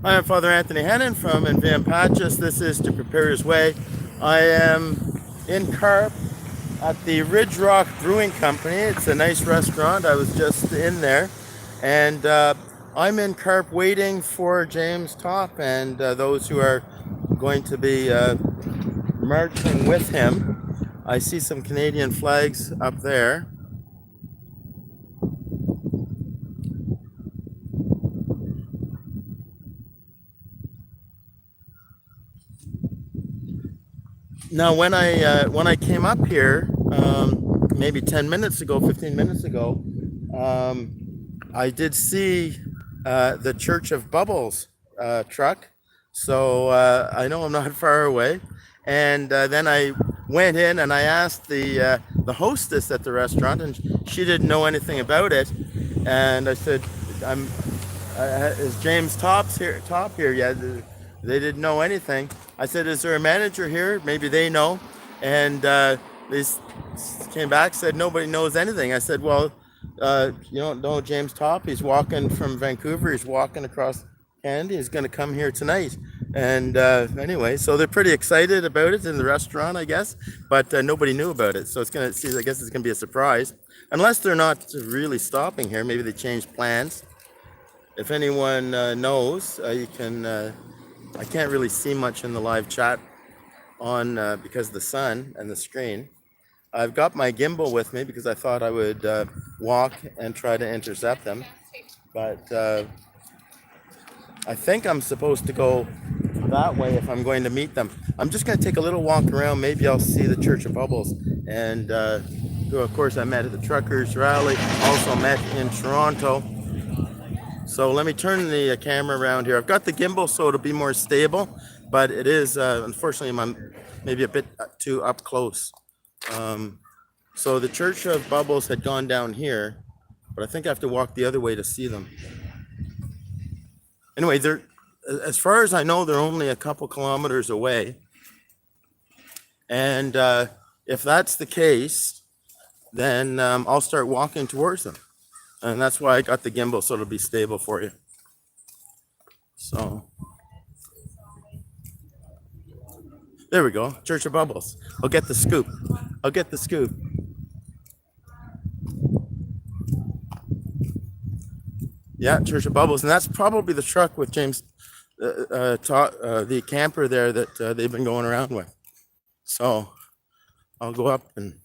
I am Father Anthony Hannon from Van Patches. This is To Prepare His Way. I am in Carp at the Ridge Rock Brewing Company. It's a nice restaurant. I was just in there. And I'm in Carp waiting for James Topp and those who are going to be marching with him. I see some Canadian flags up there. Now, when I came up here, maybe 10 minutes ago, 15 minutes ago, I did see the Church of Bubbles truck, so I know I'm not far away. And then I went in and I asked the hostess at the restaurant, and she didn't know anything about it. And I said, "I'm is James Topp's here? Top here? Yeah." They didn't know anything. I said, "Is there a manager here? Maybe they know." And they came back, said nobody knows anything. I said, "Well, you don't know James Topp? He's walking from Vancouver. He's walking across Canada. He's going to come here tonight." And anyway, so they're pretty excited about it in the restaurant, I guess, but nobody knew about it. So it's going to see. I guess it's going to be a surprise, unless they're not really stopping here. Maybe they changed plans. If anyone knows, you can. I can't really see much in the live chat on because of the sun and the screen. I've got my gimbal with me because I thought I would walk and try to intercept them, but I think I'm supposed to go that way if I'm going to meet them. I'm just going to take a little walk around. Maybe I'll see the Church of Bubbles, and who of course I met at the Truckers Rally, also met in Toronto. So let me turn the camera around here. I've got the gimbal so it'll be more stable, but it is unfortunately I'm maybe a bit too up close. So the Church of Bubbles had gone down here, but I think I have to walk the other way to see them. Anyway, they're, as far as I know, they're only a couple kilometers away. And if that's the case, then I'll start walking towards them. And that's why I got the gimbal, so it'll be stable for you. So, there we go, Church of Bubbles. I'll get the scoop. I'll get the scoop. Yeah, Church of Bubbles. And that's probably the truck with James, the camper there that they've been going around with. So, I'll go up and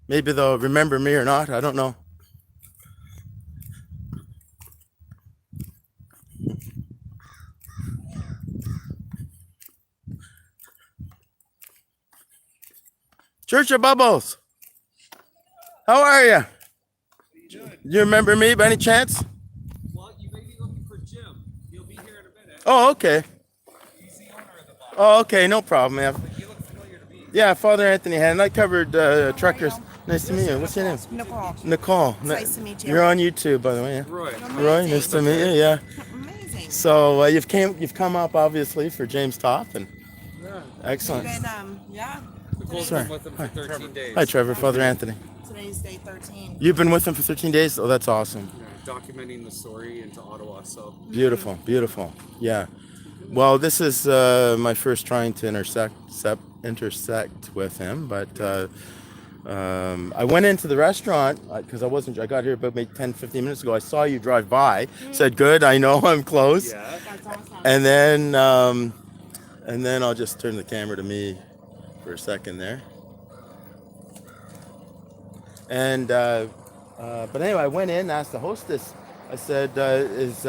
maybe they'll remember me or not. I don't know. Church of Bubbles, how are you? You remember me by any chance? Well, you may be looking for Jim. He'll be here in a minute. Oh, okay. He's the owner of the bar. Oh, okay, no problem, man. But you look familiar to me. Yeah, Father Anthony Hannon. I covered truckers. Nice to meet you. What's your name? Nicole. Nicole. Nice to meet you. You're on YouTube, by the way. Yeah. Roy. Roy, nice to meet you. Yeah. Amazing. So you've come up obviously for James Topp, and Yeah. excellent. Then, yeah. Nicole's Sorry. been with him for 13 days. Hi, Trevor. Father Anthony. Today's day 13. You've been with him for 13 days. Oh, that's awesome. Yeah, documenting the story into Ottawa. So Beautiful, beautiful. Yeah. Well, this is my first trying to intersect with him, but I went into the restaurant because I got here about maybe 10, 15 minutes ago. I saw you drive by, said, good, I know I'm close. yeah. That's awesome. And then I'll just turn the camera to me for a second there. And, but anyway, I went in, asked the hostess, I said, is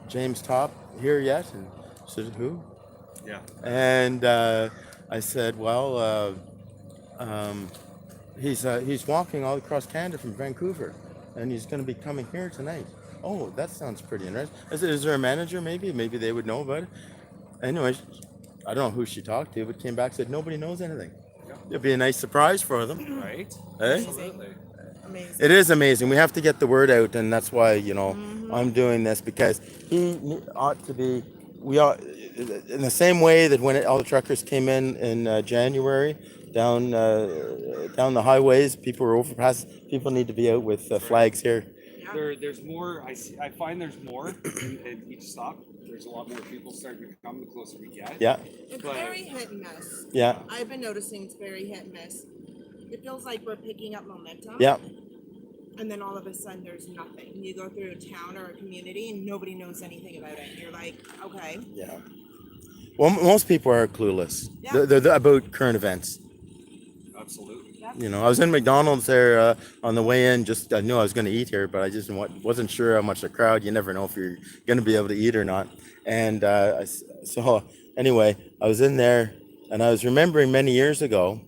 James Topp here yet? And she said, who? Yeah. And I said, well, he's walking all across Canada from Vancouver, and he's going to be coming here tonight. Oh, that sounds pretty interesting. I said, is there a manager maybe? Maybe they would know about it. Anyway, I don't know who she talked to, but came back and said, nobody knows anything. Yeah. It'd be a nice surprise for them. Right. Eh? Absolutely. Amazing. It is amazing. We have to get the word out, and that's why I'm doing this, because he ought to be. We ought, in the same way that when all the truckers came in January down the highways, people were overpass. People need to be out with flags here. There's more. I find there's more in each stop. There's a lot more people starting to come the closer we get. Yeah. It's But- very hit and miss. Yeah. I've been noticing it's very hit and miss. It feels like we're picking up momentum. Yeah. And then all of a sudden there's nothing. You go through a town or a community and nobody knows anything about it. You're like, okay. Yeah. Well, most people are clueless. Yeah. They're about current events. Absolutely. Yeah. You know, I was in McDonald's there on the way in. Just I knew I was going to eat here, but I just wasn't sure how much the crowd. You never know if you're going to be able to eat or not. And so anyway, I was in there, and I was remembering many years ago,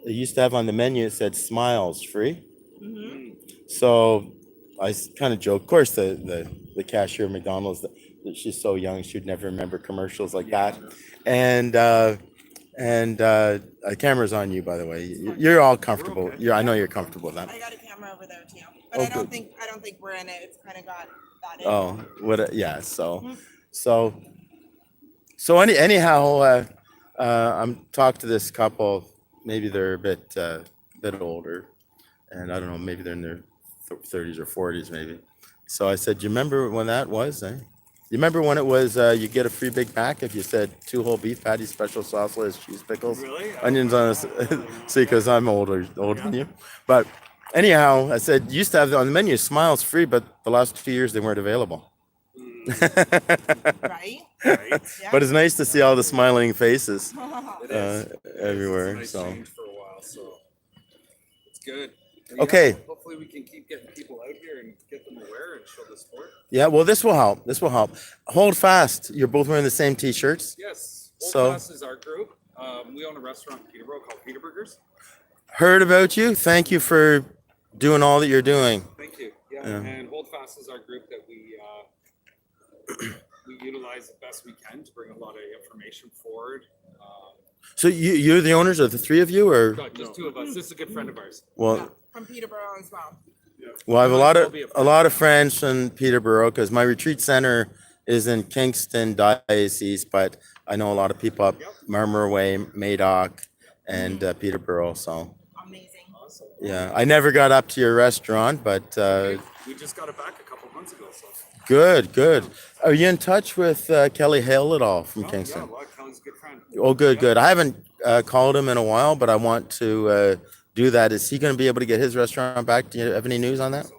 they used to have on the menu it said "Smiles free." Mm-hmm. So I kind of joked. Of course, the cashier at McDonald's, she's so young, she'd never remember commercials like that. And camera's on you, by the way. You're all comfortable. We're okay. I know you're comfortable with that. I got a camera over there too. But Oh, I don't good. think we're in it. It's kind of got that in. Oh, what? Yeah. Mhm. So anyhow, I'm talking to this couple. Maybe they're a bit older, and I don't know. Maybe they're in their 30s or 40s, maybe. So I said, "Do you remember when that was? Eh? You remember when it was? You get a free Big Mac if you said 2 whole beef patties, special sauce, lettuce, cheese, pickles, Really? onions on us." See, because I'm older than you. But anyhow, I said, used to have on the menu smiles free, but the last 2 years they weren't available. Right? Right. Yeah. But it's nice to see all the smiling faces It is. everywhere. It's a So nice change for a while, so it's good. And Okay. Hopefully we can keep getting people out here and get them aware and show the sport. yeah, well, this will help. This will help. Hold fast. You're both wearing the same T-shirts. Yes. So- Old Pass is our group. We own a restaurant in Peterborough called Peter Burgers. Heard about you. Thank you for doing all that you're doing. Thank you. Yeah. Yeah. And Holdfast is our group that we utilize the best we can to bring a lot of information forward. So you're the owners of the three of you, or Not just two of us. This is a good friend of ours. well, Yeah, from Peterborough as well. I have We'll be a lot of friends in Peterborough because my retreat center is in Kingston Diocese, but I know a lot of people up Yep. Marmor Way, Madoc, and Peterborough. So Amazing. Awesome. yeah, I never got up to your restaurant, but We just got it back a couple months ago. So. good. Are you in touch with Kelly Hale at all from Oh, Kingston? yeah, well, Kelly's a good friend. Oh, good. Yeah. I haven't called him in a while, but I want to do that. Is he going to be able to get his restaurant back? Do you have any news on that? So,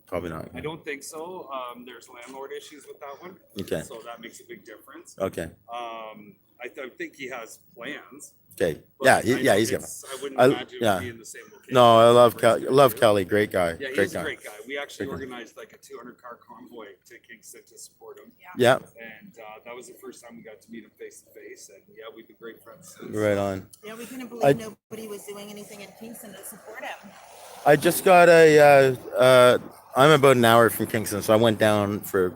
Probably not. I don't think so. There's landlord issues with that one. Okay. So that makes a big difference. Okay. I think he has plans. Okay. but Yeah. I He's got. I wouldn't I- imagine yeah. it would be in the same location. No, I love Kelly. Love Kelly. Great guy. Yeah, Great he's a guy. great guy. We actually Great guy. organized like a 200-car convoy to Kingston to support him. Yeah. And that was the first time we got to meet him face to face. And yeah, we've been great friends since. Right on. Yeah, we couldn't I- believe nobody was doing anything in Kingston to support him. I just got I'm about an hour from Kingston, so I went down for,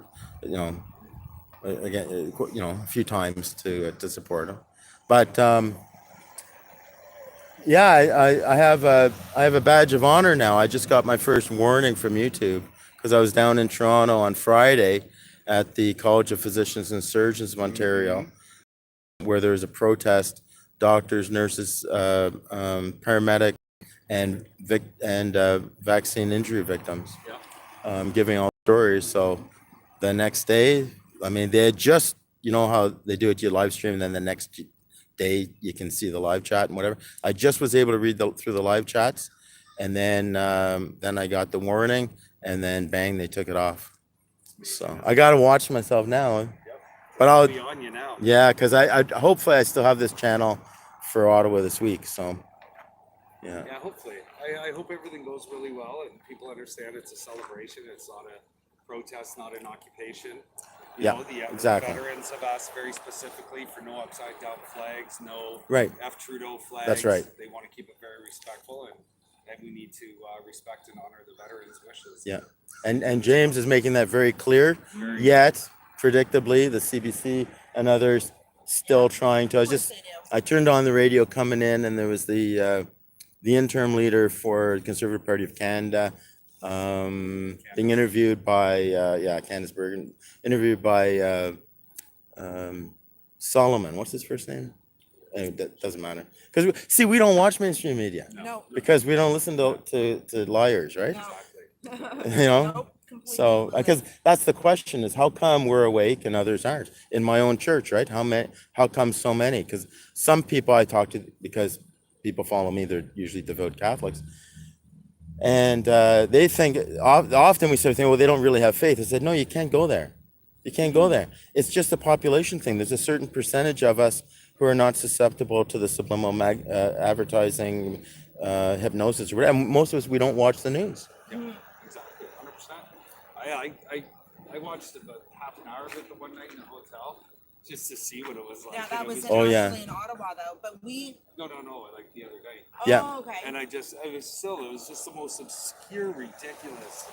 again, a few times to support him. But yeah, I have a badge of honor now. I just got my first warning from YouTube because I was down in Toronto on Friday at the College of Physicians and Surgeons of Ontario, where there was a protest, doctors, nurses, paramedic, and vaccine injury victims Yeah. giving all stories. So the next day, I mean, they had just, you know how they do it, you live stream, and then the next day you can see the live chat and whatever. I just was able to read through the live chats, and then I got the warning, and then bang, they took it off. So I got to watch myself now. But I'll, Be on you now. yeah, because I hopefully I still have this channel for Ottawa this week. So yeah. Yeah, hopefully. I hope everything goes really well and people understand it's a celebration. It's not a protest, not an occupation. Yeah, exactly. Veterans have asked very specifically for no upside down flags, no Right. F Trudeau flags. That's right. They want to keep it very respectful, and we need to respect and honor the veterans' wishes. Yeah, and James is making that very clear. Yet, predictably, the CBC and others still trying to. I turned on the radio coming in, and there was the interim leader for the Conservative Party of Canada being interviewed by Candaceberg, interviewed by Solomon. What's his first name? That doesn't matter. Because we don't watch mainstream media No. because we don't listen to liars, right? No. Exactly. You know? Nope, completely So, agree. because that's the question is how come we're awake and others aren't? In my own church, right? How come so many? Because some people I talk to, because people follow me, they're usually devout Catholics. And they think, often we start thinking, well, they don't really have faith. I said, no, you can't go there. You can't go there. It's just a population thing. There's a certain percentage of us who are not susceptible to the subliminal advertising, hypnosis, or whatever. And most of us, we don't watch the news. Yeah, exactly, 100%. I watched about half an hour of it the one night in the hotel just to see what it was like. Yeah, and that it was Oh, yeah. actually in Ottawa though. But we. No, like the other night. Yeah. Oh, okay. And it was just the most obscure, ridiculous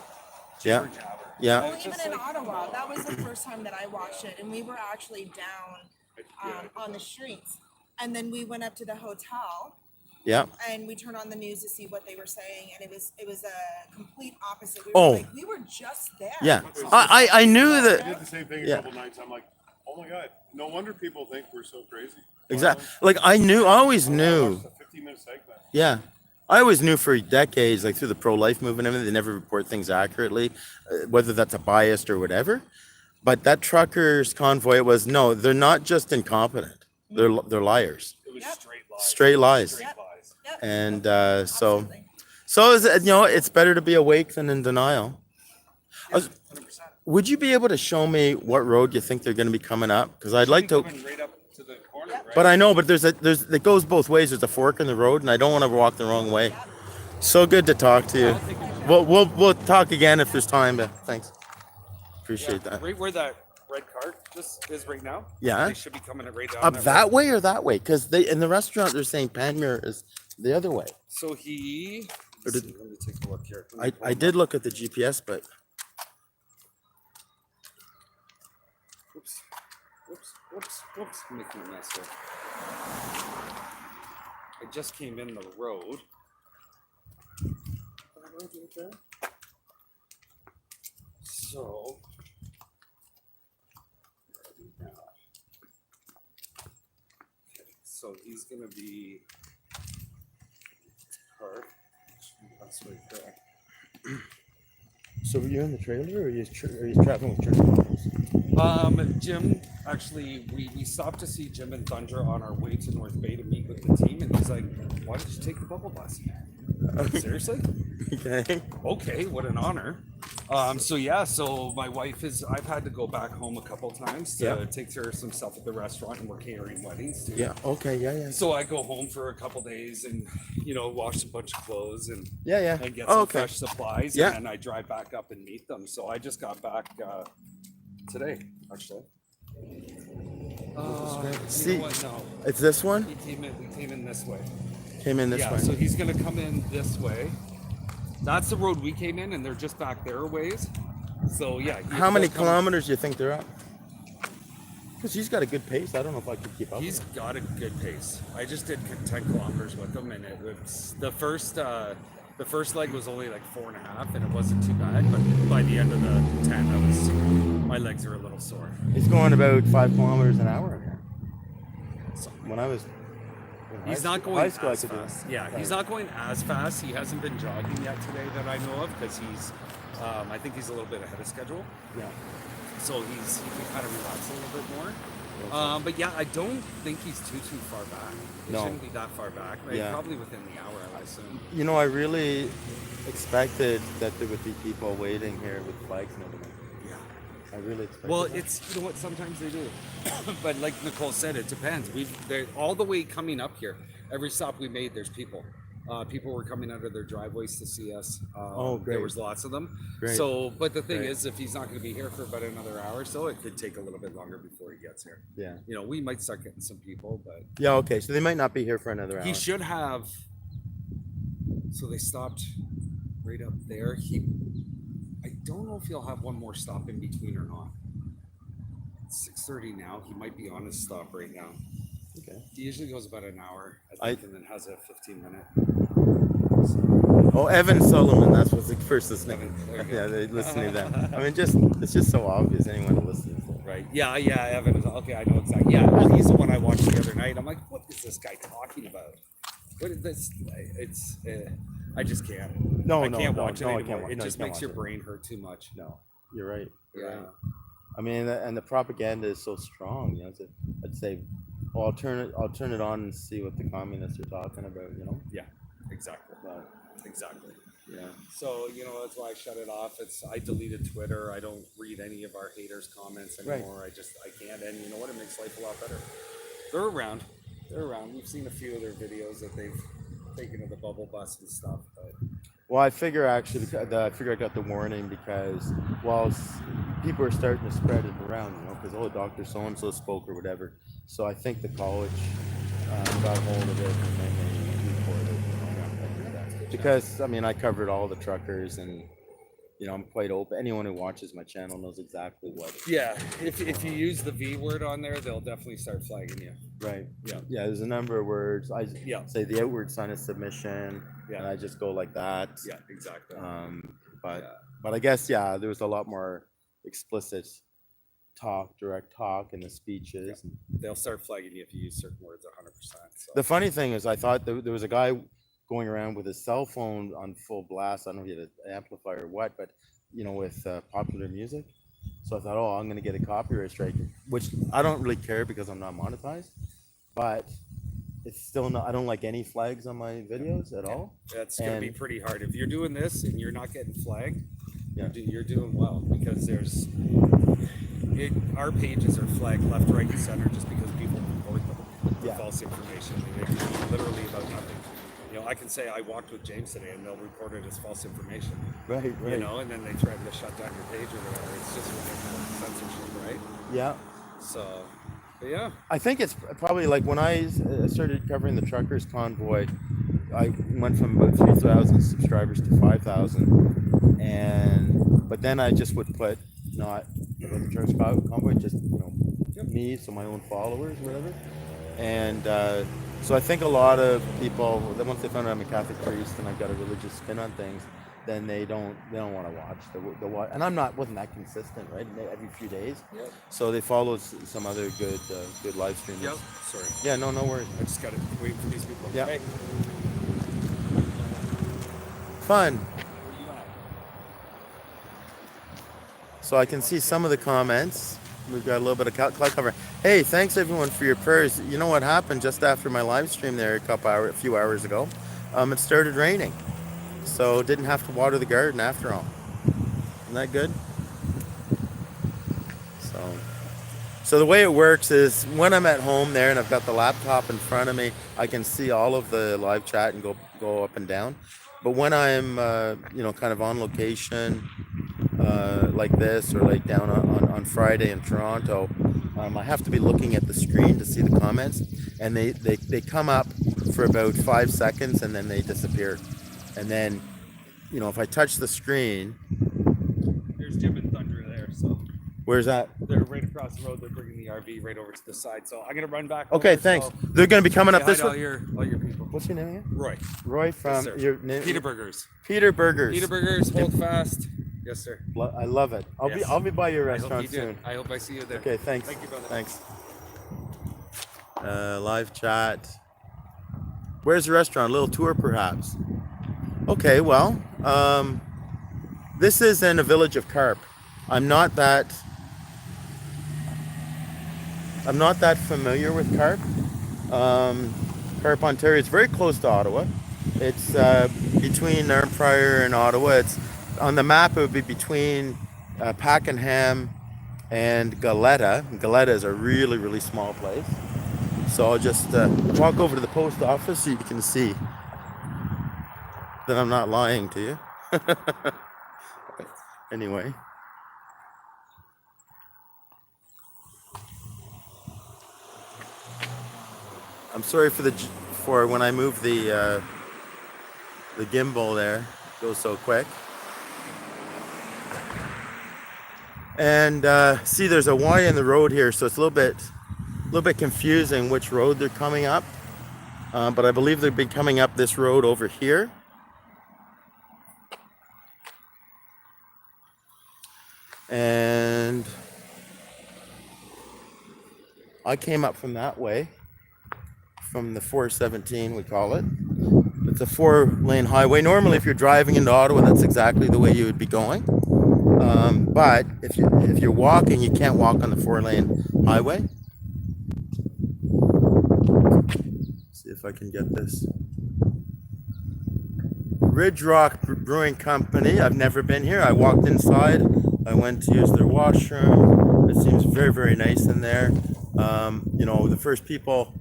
Yeah. jibber jabber. Yeah. And Well, it's even just in like, Ottawa, that was the first time that I watched it, and we were actually down yeah. on the streets, and then we went up to the hotel, Yeah. and we turned on the news to see what they were saying, and it was a complete opposite. We Oh. were like, we were just there. Yeah. I knew I that. did the same thing Yeah. a couple nights. I'm like, oh my god, no wonder people think we're so crazy. Exactly. Like I always I knew. watched a 15-minute segment. Yeah. I always knew for decades, like through the pro-life movement, and everything, they never report things accurately, whether that's a biased or whatever. But that truckers convoy no, they're not just incompetent. They're liars. It was Yep. straight lies. Straight lies. Straight Yep. lies. Yep. And Absolutely. so is it, it's better to be awake than in denial. Yeah, 100%. Would you be able to show me what road you think they're going to be coming up? Because I'd like to. Coming right up to the corner, Yep. right? But I know, but it goes both ways. There's a fork in the road, and I don't want to walk the wrong way. So good to talk to you. We'll talk again if there's time. But thanks, appreciate that. Right where that red cart just is right now. Yeah. They should be coming right down Up that that road. way or that way? Because they in the restaurant they're saying Panmure is the other way. So he. Or Let did- me take a look here. Let me pull I him did up. look at the GPS, but Whoops. I'm making a mess here. I just came in the road. So. So he's gonna be Carp. That's right there. so were you in the trailer, or are you traveling with church? Jim, actually, we stopped to see Jim and Thunder on our way to North Bay to meet with the team, and he's like, "Why did you take the bubble bus?" Seriously? Okay. Okay, what an honor. So my wife I've had to go back home a couple times to Yeah. take care of some stuff at the restaurant, and we're catering weddings too. Yeah. Okay. Yeah. So I go home for a couple days and wash a bunch of clothes and Yeah. and get Oh, some okay. fresh supplies, Yeah. and then I drive back up and meet them. So I just got back today, actually. See- You know what? No, It's this one. we came in this way. Came in this Yeah, way. so he's gonna come in this way. That's the road we came in, and they're just back there a ways. So yeah. How many they'll come- kilometers do you think they're up? Because he's got a good pace. I don't know if I could keep up. He's with him. got a good pace. I just did 10 kilometers with him, and it was the first leg was only like 4.5, and it wasn't too bad. But by the end of the 10, my legs are a little sore. He's going about 5 kilometers an hour in here. So When I was in he's high not school- going high school, I as could do it. fast. Yeah, he's not going as fast. He hasn't been jogging yet today that I know of because he's. I think he's a little bit ahead of schedule. Yeah. So he can kind of relax a little bit more. But yeah, I don't think he's too far back. He No. shouldn't be that far back. Right? Yeah. Probably within the hour, I would assume. You know, I really expected that there would be people waiting here with flags and everything. Yeah. I really expected Well, that. it's you know what, sometimes they do, but like Nicole said, it depends. They're all the way coming up here. Every stop we made, there's people. People were coming out of their driveways to see us. Oh, great. There was lots of them. Great. So, but the thing Great. is, if he's not going to be here for about another hour or so, it could take a little bit longer before he gets here. Yeah. We might start getting some people, but Yeah, okay. So they might not be here for another hour. he should have. So they stopped right up there. I don't know if he'll have one more stop in between or not. It's 6:30 now. He might be on his stop right now. Okay. He usually goes about an hour, I- and then has a 15-minute. Oh, Evan Solomon. That's what's the first listening. Evan, there you go. Yeah, they listening to them. I mean, it's just so obvious. Anyone who listens. Right. Yeah. Evan is okay. I know exactly. Yeah. Well, he's the one I watched the other night. I'm like, what is this guy talking about? What is this? I just can't. No, I no, can't no, watch it no, I anymore. can't watch. It No, just you can't makes watch your it. brain hurt too much. No, you're right. You're Yeah. right. I mean, and the propaganda is so strong. You know, I'd say, well, I'll turn it on and see what the communists are talking about. You know. Yeah. Exactly. But Exactly. yeah. So, that's why I shut it off. I deleted Twitter. I don't read any of our haters' comments Right. anymore. I can't. And you know what? It makes life a lot better. They're around. They're around. We've seen a few of their videos that they've taken to the bubble bus and stuff. But Well, I figure actually, I figure I got the warning because people are starting to spread it around, you know, because Dr. So and so spoke or whatever. So I think the college got hold of it and then they reported it. You know, because I mean, I covered all the truckers and I'm quite open. Anyone who watches my channel knows exactly what. yeah, if you use the V word on there, they'll definitely start flagging you. Right. Yeah. Yeah. There's a number of words. I Yeah. say the outward sign of submission, Yeah. and I just go like that. Yeah, exactly. But I guess there was a lot more explicit direct talk in the speeches. They'll start flagging you if you use certain words 100%. So. The funny thing is, I thought there was a guy going around with his cell phone on full blast. I don't know if he had an amplifier or what, but with popular music. So I thought, I'm going to get a copyright strike, which I don't really care because I'm not monetized. But it's still not. I don't like any flags on my videos at all. That's going to be pretty hard. If you're doing this and you're not getting flagged, Yeah. you're doing well, because our pages are flagged left, right, and center just because people report them with false information. And it can be literally about nothing. I can say I walked with James today, and they'll report it as false information. Right. And then they threaten to shut down your page or whatever. It's just ridiculous censorship, right? Yeah. So, but yeah. I think it's probably like when I started covering the truckers convoy, I went from about 3,000 subscribers to 5,000, but then I just would put not about the truckers convoy, just me, so my own followers, whatever, and so I think a lot of people, once they found out I'm a Catholic priest and I've got a religious spin on things, then they don't want to watch the watch. And wasn't that consistent, right? Every few days. Yep. So they followed some other good live streamers. Yep. Sorry. Yeah, no worries. I just got to wait for these people. Yeah. Hey. Fun. So I can see some of the comments. We've got a little bit of cloud cover. Hey, thanks everyone for your prayers. You know what happened just after my live stream there a few hours ago? It started raining. So didn't have to water the garden after all. Isn't that good? So the way it works is when I'm at home there and I've got the laptop in front of me, I can see all of the live chat and go up and down. But when I'm kind of on location like this, or like down on Friday in Toronto, I have to be looking at the screen to see the comments, and they come up for about 5 seconds and then they disappear. And then, if I touch the screen. There's Jim and Thunder there, so. Where's that? They're right across the road. They're bringing the RV right over to the side, so I'm gonna run back. Okay, over, thanks. So. They're going to be coming up this way. All your people. What's your name again? Roy. Roy from Yes, your name. Peter Burgers. Peter Burgers. Peter Burgers. Hold fast. Yes, sir. I love it. I'll be by your restaurant soon. I hope I see you there. Okay, thanks. Thank you, brother. Thanks. Live chat. Where's the restaurant? A little tour, perhaps. Okay, well, this is in a village of Carp. I'm not that familiar with Carp. Carp, Ontario. It's very close to Ottawa. It's between Arnprior and Ottawa. It's on the map. It would be between Pakenham and Goleta. Goleta is a really, really small place. So I'll just walk over to the post office so you can see that I'm not lying to you. Anyway. I'm sorry for when I move the gimbal there. It goes so quick. And see, there's a Y in the road here, so it's a little bit confusing which road they're coming up. But I believe they'll be coming up this road over here. And I came up from that way, from the 417 we call it, It's a 4-lane highway. Normally, if you're driving into Ottawa, that's exactly the way you would be going. But if you're walking, you can't walk on the 4-lane highway. See if I can get this. Ridge Rock Brewing Company. I've never been here. I walked inside. I went to use their washroom. It seems very, very nice in there. You know, the first people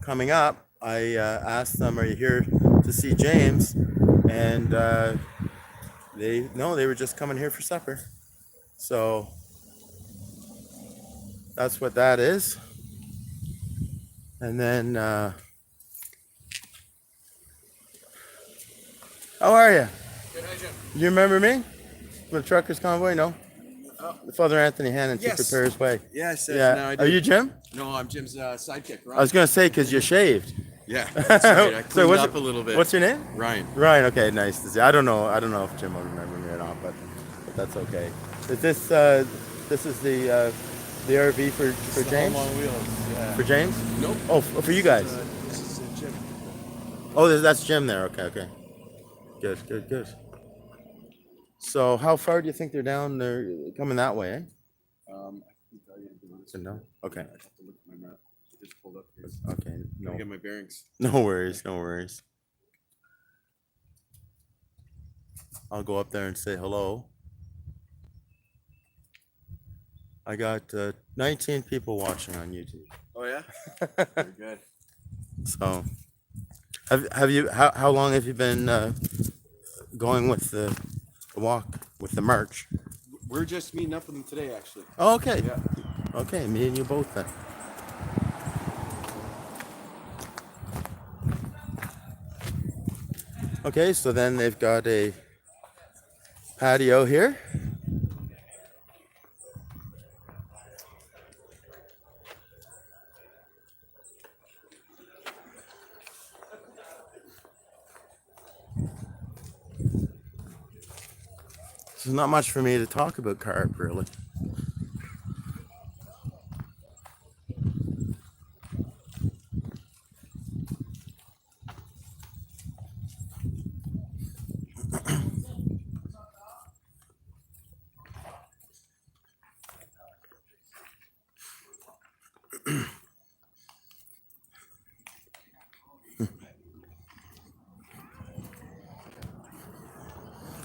coming up, I asked them, "Are you here to see James?" And they were just coming here for supper. So that's what that is. And then, how are you? Good, hi, Jim. You remember me? From the Truckers Convoy? No? Father Anthony Hannon, Yes. To Prepare His Way. Yes, Yeah. no, I do. Are you Jim? No, I'm Jim's sidekick, Ryan. I was going to say, because you shaved. Yeah, that's right. I So cleaned what's up a little bit. What's your name? Ryan. Ryan. Okay, nice to see. I don't know if Jim will remember me or not, but that's okay. Is this is the RV for James? Home on wheels. Yeah. For James? Nope. Oh, for you guys. This is Jim. Oh, that's Jim there. Okay. Good. So how far do you think they're down? They're coming that way, eh? I can tell you to be honest. No? Okay. I have to look at my map. I just pulled up here. Okay. Gotta No. get my bearings. No worries. I'll go up there and say hello. I got 19 people watching on YouTube. Oh yeah. Very good. So, have you? How long have you been going with the walk, with the march? We're just meeting up with them today, actually. Oh, okay. Yeah. Okay, me and you both then. Okay, so then they've got a patio here. There's not much for me to talk about Carp, really.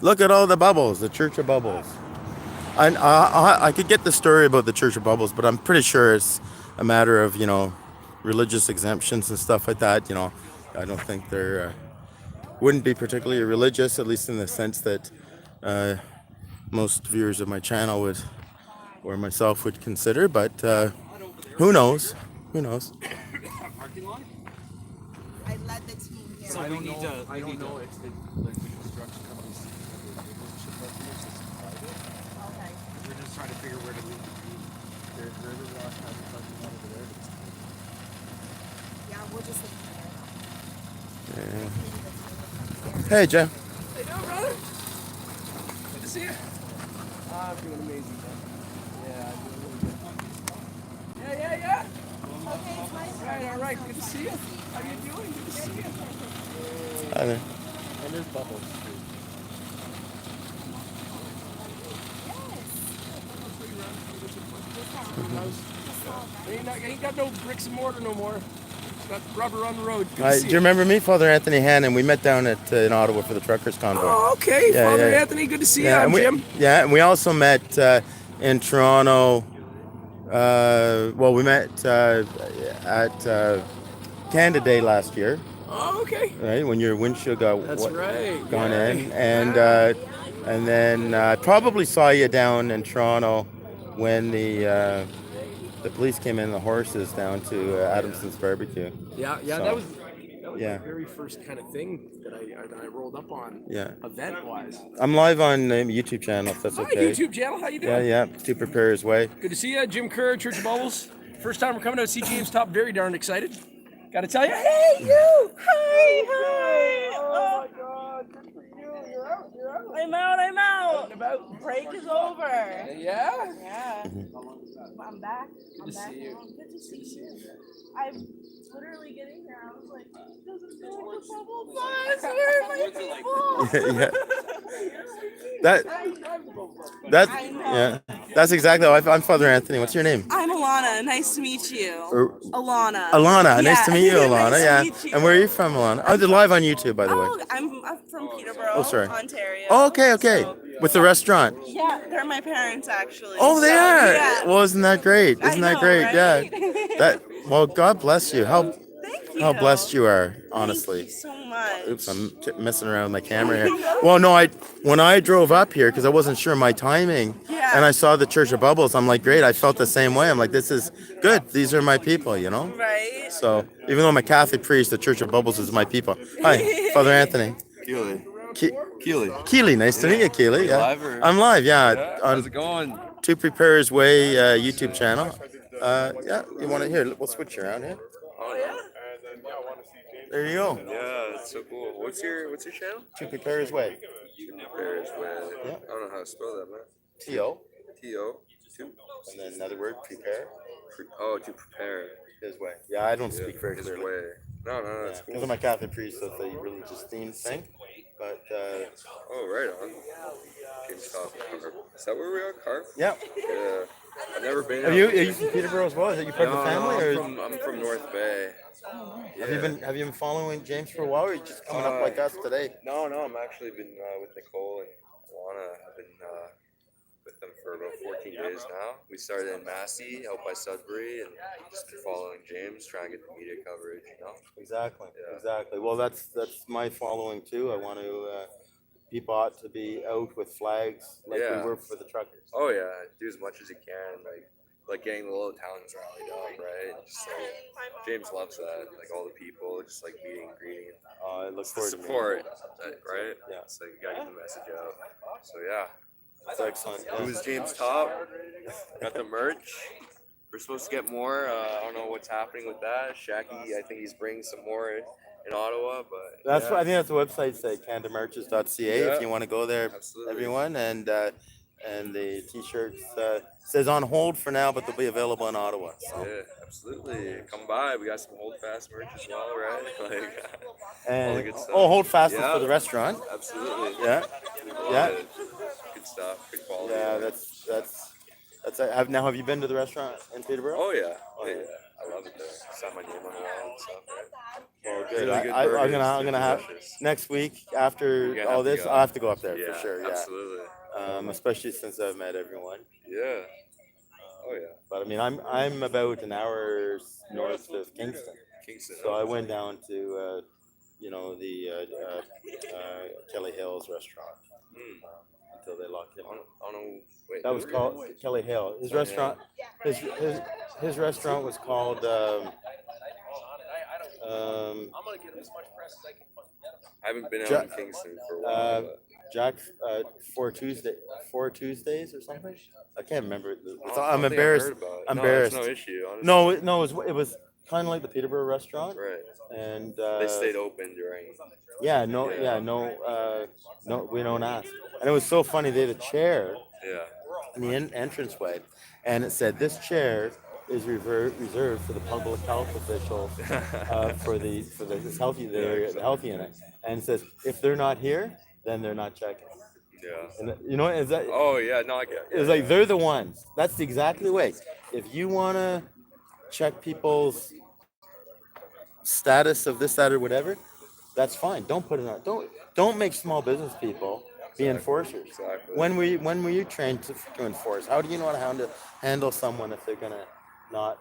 Look at all the bubbles, the Church of Bubbles. I could get the story about the Church of Bubbles, but I'm pretty sure it's a matter of, religious exemptions and stuff like that. I don't think they're, wouldn't be particularly religious, at least in the sense that most viewers of my channel would, or myself would consider, but who knows? Parking lot? I led the team here. So I don't know if the construction companies Okay. we're just trying to figure where to leave the team. Where the last time we parking lot over there. Yeah, we'll just leave it there. Hey, Jeff. How you doing, brother? Good to see you. I'm doing amazing, man. Yeah, I'm doing really good. Yeah. Okay, it's my turn. All right. Good to see you. How you doing? Good to see you. Hi there. And there's bubbles too. Ain't got no bricks and mortar no more. It's got rubber on the road. Good to Hi, see do you remember me, Father Anthony Hannon? We met down in Ottawa for the Truckers Convoy. Oh, okay. Yeah, Father yeah. Anthony, good to see you. I'm and we, Jim. Yeah, and we also met in Toronto. We met at Canada Day last year, Oh, okay. right? When your windshield got That's right. gone Yeah. in, and then I probably saw you down in Toronto when the police came in the horses down to Adamson's barbecue. Yeah. So, That was yeah. the very first kind of thing that I rolled up on. Yeah. Event wise. I'm live on the YouTube channel, if that's Hi, okay. YouTube channel. How you doing? Yeah, To Prepare His Way. Good to see you, Jim Kerr, Church of Bubbles. First time we're coming out to see James Topp. Very darn excited. Gotta tell you, hey you! Hi! Oh my God! Good for you. You're out. I'm out. About. Break is over. Yeah. Yeah. I'm back. Good to see you. Good to see you. I'm literally getting here. I was like, he doesn't Yeah. That yeah. That's exactly how I'm Father Anthony. What's your name? I'm Alana. Nice to meet you. Alana. Alana. Nice Yeah. to meet you, Alana. Nice to Yeah. meet you. And where are you from, Alana? Oh, they're live on YouTube, by the way. Oh, I'm from Peterborough, Oh, sorry. Ontario. Oh, okay. So, With the restaurant. yeah, they're my parents actually. Oh, they So, are. Yeah. Well, isn't that great? I Isn't that know, great? right? Yeah. That. Well, God bless you. Thank you. How blessed you are, honestly. Thank you so much. Oops, I'm messing around with my camera here. Well, no, when I drove up here because I wasn't sure my timing, Yeah. and I saw the Church of Bubbles, I'm like, great. I felt the same way. I'm like, this is good. These are my people, you know. Right. So even though I'm a Catholic priest, the Church of Bubbles is my people. Hi, Father Anthony. Keely. Keely. Keely, nice to meet you, Keely. Yeah. Live or? I'm live. Yeah. How's On it going? To Prepare's Way YouTube channel. Yeah. You want to hear? We'll switch around here. Oh yeah. There you go. Yeah, it's so cool. What's your channel? To Prepare's Way. Paris Way. Yeah. I don't know how to spell that, man. T-O. T-O. And then another word, prepare. To prepare. His way. Yeah, I don't speak very His clearly. way. No, that's Because cool. I'm a Catholic priest, so it's a religious themed thing. But Oh, right on. James Topp. Is that where we are, Carp? yeah. Yeah. I've never been. Are you from Peterborough as well? Is that you part of the family? Or I'm from North Bay. have you been following James for a while, or are you just coming up like us today? No, I'm actually been with Nicole and Alana. I've been with them for about 14 days now. We started in Massey, out by Sudbury, and just been following James, trying to get the media coverage, you know? Exactly. Yeah. Exactly. Well, that's my following too. I want to people ought to be out with flags like Yeah. we were for the truckers. Oh yeah, do as much as you can, like getting the little towns rallied up, right? And just like James loves that, like all the people, just like meeting and greeting. I look It's the forward to support, right? Yeah. It's like you gotta get the message out. So yeah. That's excellent. It was James Topp. Got the merch. We're supposed to get more. I don't know what's happening with that. Shaggy, I think he's bringing some more in Ottawa, but That's yeah. what I think. That's the website say candamerches.ca Yeah. if you want to go there, Absolutely. everyone. And the t-shirts says on hold for now, but they'll be available in Ottawa. So. Yeah, absolutely. Come by. We got some hold fast merch as well, right? Like, And all the good stuff. hold fast is Yeah. for the restaurant. Absolutely. Yeah, All yeah. Good stuff. Good quality. Yeah. That's. Have you been to the restaurant in Peterborough? Oh yeah. Oh, yeah. yeah. I love it there. Sign my name on the wall and stuff. Right? Well, good. Really good I'm burgers. gonna They're have delicious. next week You're after gonna all have to this. go. I'll have to go up there Yeah, for sure. Yeah. absolutely. Especially since I've met everyone. Yeah. Oh yeah. But I mean, I'm about an hour north of Kingston, Kingston. so I went down to the Kelly Hill's restaurant until they locked him. I don't know. Wait. That was called Kelly Hill. His restaurant. His restaurant was called. I'm gonna get as much press as I can fucking get. I haven't been out Ja- in Kingston for a while. But Jack's Four Tuesdays or something. I can't remember. I don't I'm think I've embarrassed. heard about it. I'm No, embarrassed. it's no issue. Honestly. No, it was kind of like the Peterborough restaurant, Right. and They stayed open during. no, we don't ask. And it was so funny. They had a chair Yeah. in the entranceway, and it said this chair is reserved for the public health official for the the healthy unit, and it says if they're not here, then they're not checking. Yeah. And you know, is that Oh yeah. No, I get. it's like they're the ones. That's exactly the way. If you wanna check people's status of this, that, or whatever, that's fine. Don't put it on. Don't make small business people be enforcers. Exactly. When were you trained to enforce? How do you know how to handle someone if they're gonna not?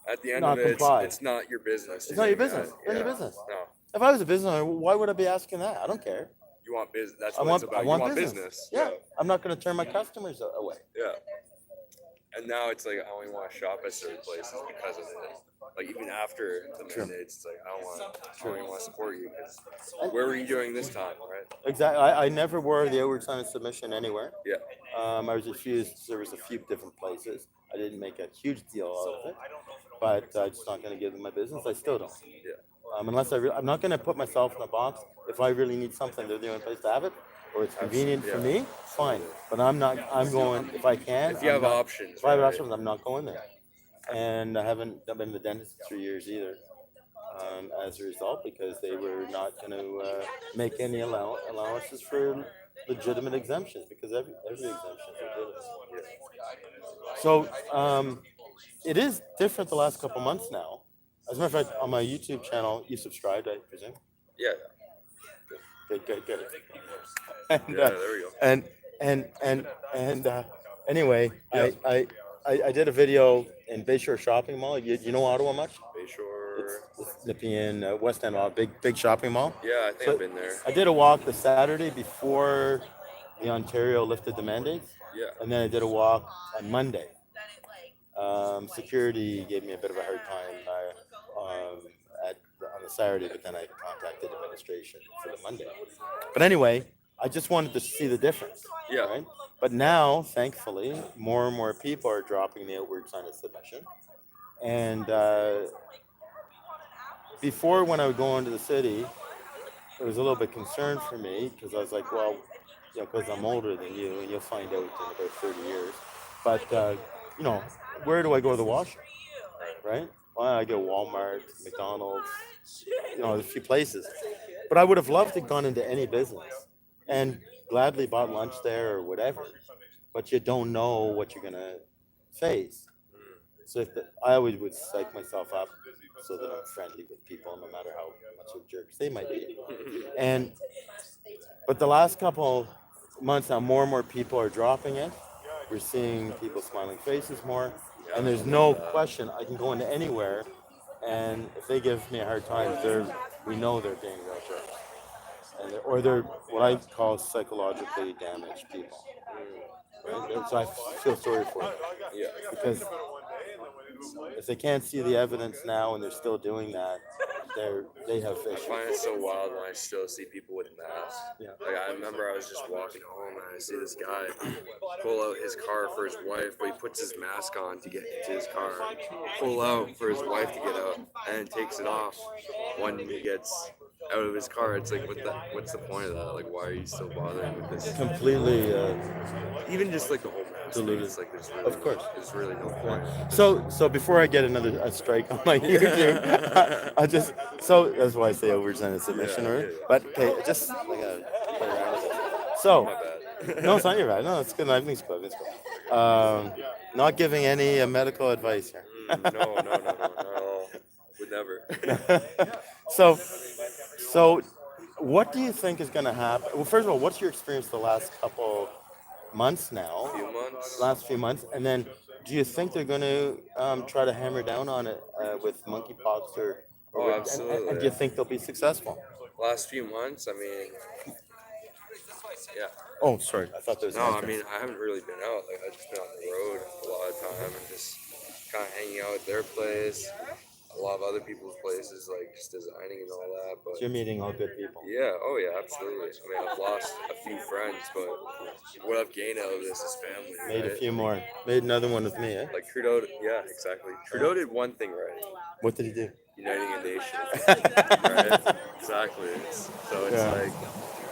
At the end not of it, comply. it's not your business. It's not your business. It's not your Yeah. business. No. If I was a business owner, why would I be asking that? I don't care. You want business. That's I what want it's about. I want you want business. business. Yeah. I'm not gonna turn my customers away. Yeah. And now it's like I only want to shop at certain places because of it. Like even after the mandates, it's like I don't even want to support you because where were you doing this time, right? Exactly. I never wore the outward sign of submission anywhere. Yeah. I was refused service a few different places. I didn't make a huge deal out of it, but I'm just not going to give them my business. I still don't. Yeah. Unless I'm not going to put myself in a box. If I really need something, they're the only place to have it, or it's convenient for me. Fine. But I'm not. I'm going if I can. If you have options. If I have right? options, I'm not going there. And I haven't been to the dentist in 3 years either. as a result, because they were not going to make any allowances for legitimate exemptions, because every exemption is legitimate. So it is different the last couple months now. As a matter of fact, on my YouTube channel, you subscribed, I presume. Yeah. Good. And, Yeah. There we go. and anyway, Yeah. I did a video in Bayshore Shopping Mall. You know Ottawa much? Bayshore. It's Nepean, West End Mall, big shopping mall. Yeah, I think So I've been there. I did a walk the Saturday before the Ontario lifted the mandates, Yeah. and then I did a walk on Monday. Security gave me a bit of a hard time on the Saturday, but then I contacted administration for the Monday. But anyway, I just wanted to see the difference. Yeah. Right? But now, thankfully, more and more people are dropping the outward sign of submission. And before, when I would go into the city, it was a little bit concerned for me, because I was like, well, because I'm older than you, and you'll find out in about 30 years. But, where do I go to the washroom? Right? Well, I go Walmart, McDonald's, there's a few places. But I would have loved to have gone into any business and gladly bought lunch there or whatever. But you don't know what you're going to face. So I always would psych myself up so that I'm friendly with people, no matter how much of jerks they might be. But the last couple months now, more and more people are dropping it. We're seeing people smiling faces more. And there's no question, I can go into anywhere, and if they give me a hard time, we know they're being real jerks. Or they're what I call psychologically damaged people. Right? So I feel sorry for them. Yeah. Because if they can't see the evidence now and they're still doing that, they have I issues. find it so wild when I still see people with masks. Yeah. Like, I remember I was just walking home and I see this guy pull out his car for his wife, but he puts his mask on to get into his car, pull out for his wife to get out, and takes it off when he gets out of his car. It's like, what's the point of that? Like, why are you still bothering with this? Completely Even just like the whole mask thing, deluded. it's like Of course. there's really no point. So before I get a strike on my YouTube, that's why I say overextended submission, Yeah, right? yeah. But okay, just like play around with it. So My bad. no, it's not your bad. No, it's good. I think it's cool. It's cool. Not giving any medical advice here. No, not at all. Would never. So what do you think is going to happen? Well, first of all, what's your experience the last couple months now? Few months. Last few months, and then do you think they're going to try to hammer down on it with monkeypox or Oh, absolutely. and do you think they'll be successful? Last few months, I mean, yeah. Oh, sorry, I thought there was. No, I mean, I haven't really been out. Like, I've just been on the road a lot of time and just kind of hanging out at their place, a lot of other people's places, like just designing and all that. But You're meeting all good people. yeah, oh yeah, absolutely. I mean, I've lost a few friends, but what I've gained out of this is family. Made right? a few more. Made another one with me. Eh? Like Trudeau, yeah, exactly. Trudeau did one thing right. What did he do? Uniting a nation. Right? Exactly. So it's Yeah. like,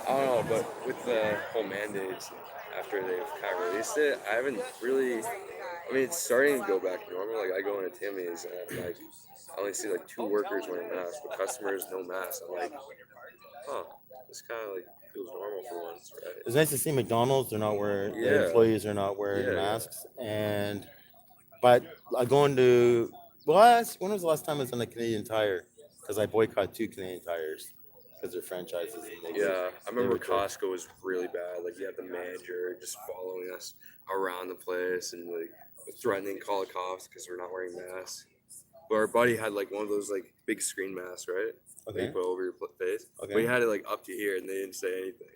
I don't know, but with the whole mandates, after they've kind of released it, I haven't really, I mean, it's starting to go back to normal. Like, I go into Timmy's and like, I only see like 2 workers wearing masks, but customers, no masks. I'm like, huh, this kind of like feels normal for once, right? It's nice to see McDonald's. They're not wearing. Yeah. The employees are not wearing Yeah. masks. But I going to. When was the last time I was on a Canadian Tire? Because I boycott 2 Canadian Tires because they're franchises. And they Yeah, I remember were told- Costco was really bad. Like, you had the manager just following us around the place and like threatening to call the cops because we're not wearing masks. But our buddy had like one of those like big screen masks, right? That you Okay. put over your face. Okay. But he had it like up to here, and they didn't say anything.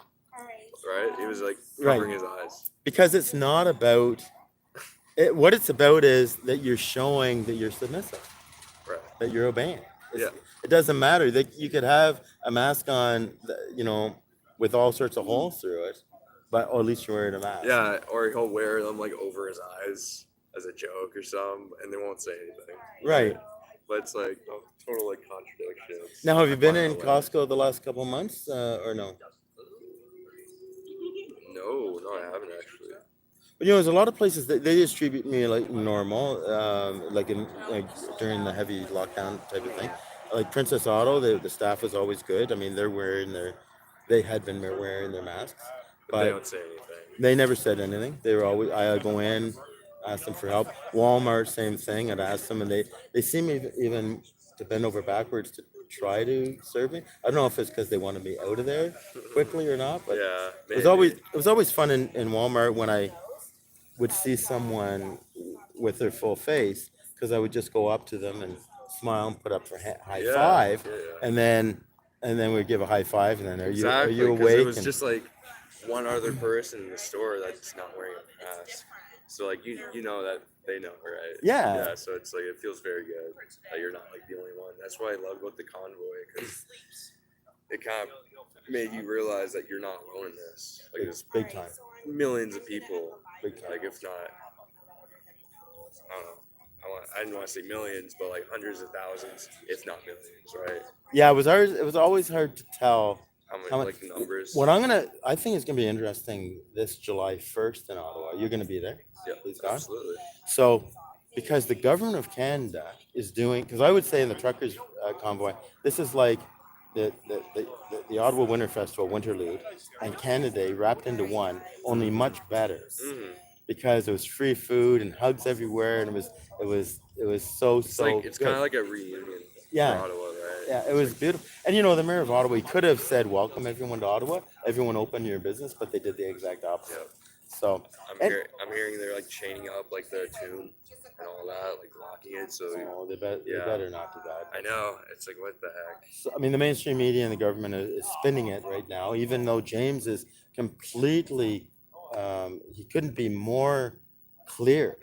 Right? He was like Right. covering his eyes. Because it's not about. What it's about is that you're showing that you're submissive, Right. that you're obeying. Yeah. It doesn't matter that you could have a mask on, with all sorts of holes through it, or at least you're wearing a mask. Yeah, or he'll wear them like over his eyes as a joke or something, and they won't say anything. Right. But it's like total like contradictions. Now, have you been in Costco? Costco the last couple months, or no? No, I haven't actually. But there's a lot of places that they just treat me like normal, like during the heavy lockdown type of thing. like Princess Auto, the staff was always good. I mean, they had been wearing their masks, But they but don't say anything. they never said anything. They were always, I go in, ask them for help. Walmart, same thing. I'd ask them, and they seem even to bend over backwards to try to serve me. I don't know if it's because they wanted me out of there quickly or not, but Yeah, it was always fun in Walmart when I would see someone with their full face, because I would just go up to them and smile and put up for high five, Yeah. and then we'd give a high five, and then are Exactly, you 'cause awake? it was And just like one other person in the store that's not wearing a mask. So like you know that they know, right? Yeah. Yeah. So it's like it feels very good that you're not like the only one. That's what I love about the convoy, because it kind of made you realize that you're not alone in this. Like there's big time, millions of people. big time. Like if not, I don't know. I didn't want to say millions, but like hundreds of thousands, if not millions, right? Yeah, it was always hard to tell. How many How much- like numbers? I think it's gonna be interesting this July 1st in Ottawa. You're gonna be there. Yeah, Please God. absolutely. So, because the government of Canada is doing, because I would say in the truckers convoy, this is like the Ottawa Winter Festival, Winterlude, and Canada Day wrapped into one, only much better, because it was free food and hugs everywhere, and it was so It's like it's good. kind of like a reunion Yeah. for Ottawa, right? Yeah, it was beautiful. And the mayor of Ottawa, he could have said, welcome everyone to Ottawa, everyone open your business, but they did the exact opposite. Yep. So, I'm hearing they're like chaining up like the tomb and all that, like locking it. So they Yeah. better not do that. I know, it's like what the heck? So, I mean, the mainstream media and the government is spinning it right now, even though James is completely, he couldn't be more clear.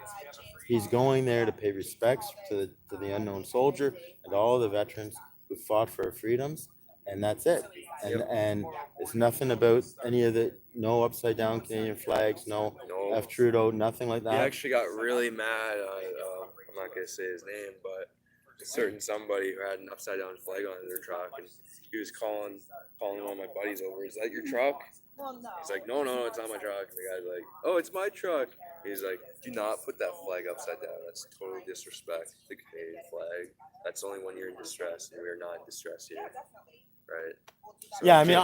He's going there to pay respects to the unknown soldier and all the veterans who fought for our freedoms, and that's it. And it's nothing about any of no upside down Canadian flags, no No. F Trudeau, nothing like He that. actually got really mad. I'm not gonna say his name, but a certain somebody who had an upside down flag on their truck, and he was calling one of my buddies over. Is that your truck? He's like, no, it's not my truck. And the guy's like, oh, it's my truck. He's like, do not put that flag upside down. That's total disrespect to the Canadian flag. That's only when you're in distress, and we are not in distress here, right? So Yeah, I mean,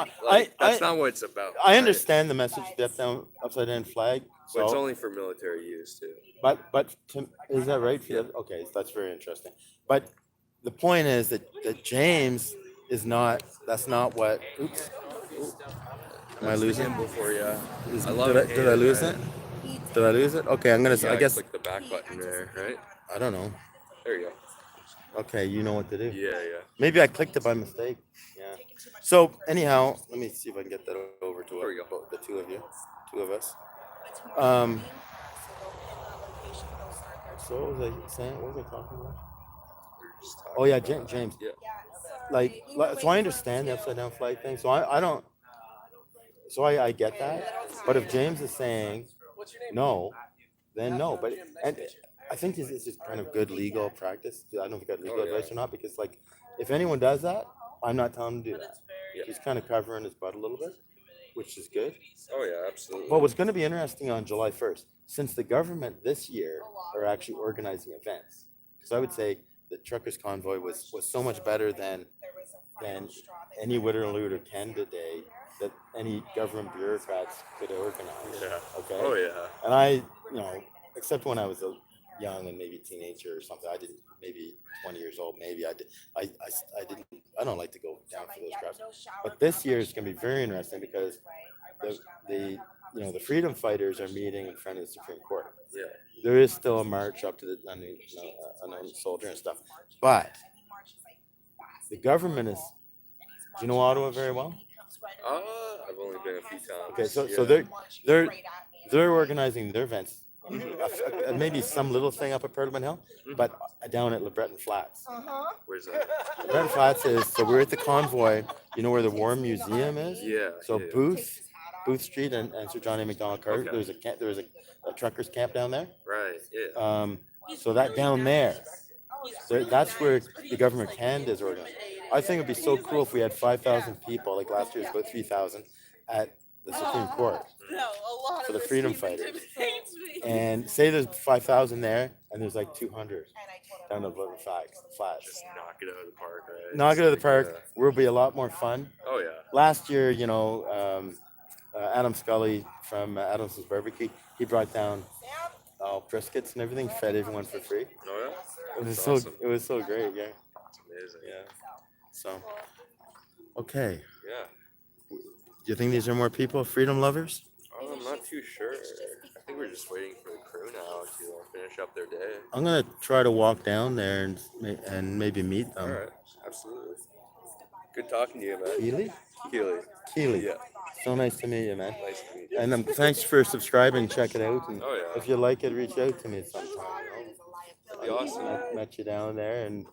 that's not what it's about. I right? understand the message of the upside down flag. But it's So, only for military use too. but is that right? Okay, so that's very interesting. But the point is that James is not. That's not what. Oops. Am I losing? Before, yeah. Is- I love did, it. did I lose it? Did I lose it? Okay, I'm gonna. You I gotta guess click the back button there, right? I don't know. There you go. Okay, you know what to do. Yeah. Maybe I clicked it by mistake. Yeah. So anyhow, let me see if I can get that over to There we go. the two of us. So what was I saying? What was I talking about? We were just talking Oh yeah, about- James. Yeah. So I understand the upside down flag thing. So I don't. So I get that. But if James is saying no, then no. But and I think this is just kind of good legal practice. I don't know if you got legal Oh, yeah. advice or not, because like if anyone does that, I'm not telling him to do that. Yeah. He's kind of covering his butt a little bit, which is good. Oh yeah, absolutely. But what's going to be interesting on July 1st, since the government this year are actually organizing events, because I would say the truckers convoy was so much better than any Winterlude or Canada Day that any government bureaucrats could organize. Yeah. Okay. Oh yeah. And I, except when I was a young and maybe teenager or something, I didn't, maybe 20 years old, maybe I did. I didn't. I don't like to go down for those crowds. But this year is going to be very interesting because the freedom fighters are meeting in front of the Supreme Court. Yeah. There is still a march up to the unknown soldier and stuff, but the government is. Do you know Ottawa very well? I've only been a few times. Okay, so yeah. they're organizing their events. Maybe some little thing up at Parliament Hill, but down at LeBreton Flats. Where's that? LeBreton Flats is, so we're at the convoy. You know where the War Museum is? Yeah. So yeah. Booth Street and Sir John A. Macdonald Carter. Okay. There was a truckers camp down there. Right. Yeah. So that down there, that's where the government of Canada is organized. I think it'd be so cool if we had 5,000 people, like last year it was about 3,000, at the Supreme Court No, a lot for of the freedom even fighters. intimidates me. And say there's 5,000 there, and there's like 200 down the flats. Just knock it out of the park, right? Knock it out of the It's park. like, Will be a lot more fun. oh yeah. Last year, Adam Scully from Adamson's Barbecue, he brought down briskets and everything, fed everyone for free. Oh It was That's awesome. it was so great, yeah. It's amazing. Yeah. So, okay. Yeah. Do you think these are more people, freedom lovers? I'm not too sure. I think we're just waiting for the crew now to finish up their day. I'm gonna try to walk down there and maybe meet All them. right. Absolutely. Good talking to you, man. Keely? Keely. Yeah. So nice to meet you, man. Nice to meet you. And thanks for subscribing. Check it out. And Oh, yeah. if you like it, reach out to me sometime. That'd be awesome. I met you down there, and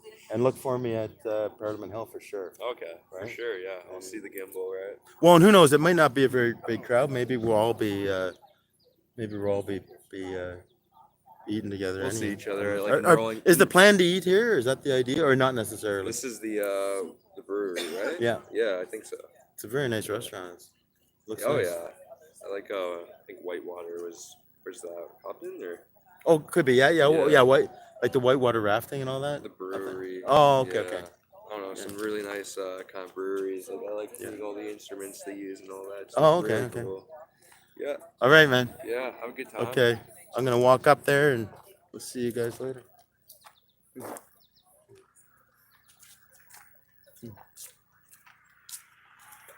look for me at Parliament Hill for sure. Okay. For Right. sure. Yeah. I'll see the gimbal, right? Well, and who knows? It might not be a very big crowd. Maybe we'll all be eating together. We'll see anyway. each other, like, rolling- Is the plan to eat here? Or is that the idea, or not necessarily? This is the brewery, right? Yeah. Yeah, I think so. It's a very nice restaurant. Looks Oh nice. yeah. I like I think Whitewater was, where's that? Upton or Oh, could be. Yeah. Yeah. White, like the whitewater rafting and all that. the brewery. Oh, okay, Yeah. okay. I don't know, some really nice kind of breweries. Like, I like seeing all the instruments they use and all that. It's Oh, okay, really okay. cool. Yeah, All right, man. yeah. Have a good time. Okay, I'm gonna walk up there and we'll see you guys later.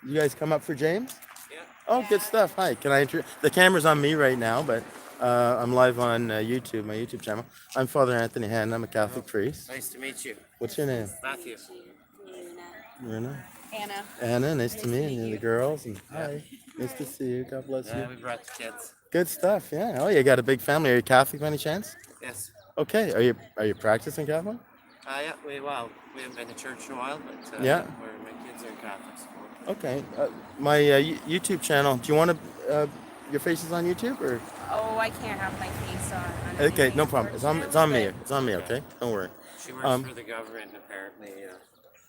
You guys come up for James? Yeah. Oh, good stuff. Hi. Can I introduce? The camera's on me right now, but I'm live on YouTube, my YouTube channel. I'm Father Anthony Hannon. I'm a Catholic priest. Nice to meet you. What's your name? Matthew. Rena. Anna. Anna. Nice to meet you. The girls. And hi. Nice to see you. God bless Yeah, you. we brought the kids. Good stuff. Yeah. Oh, you got a big family. Are you Catholic by any chance? Yes. Okay. Are you practicing Catholic? Yeah, we haven't been to church in a while, but Yeah. my kids are Catholics. Okay. My YouTube channel. Do you want to? Your face is on YouTube, or? Oh, I can't have my face on. Okay, anything, no problem. It's on me. unfortunately, It's on me. Okay. Don't worry. She works Um, for the government, apparently.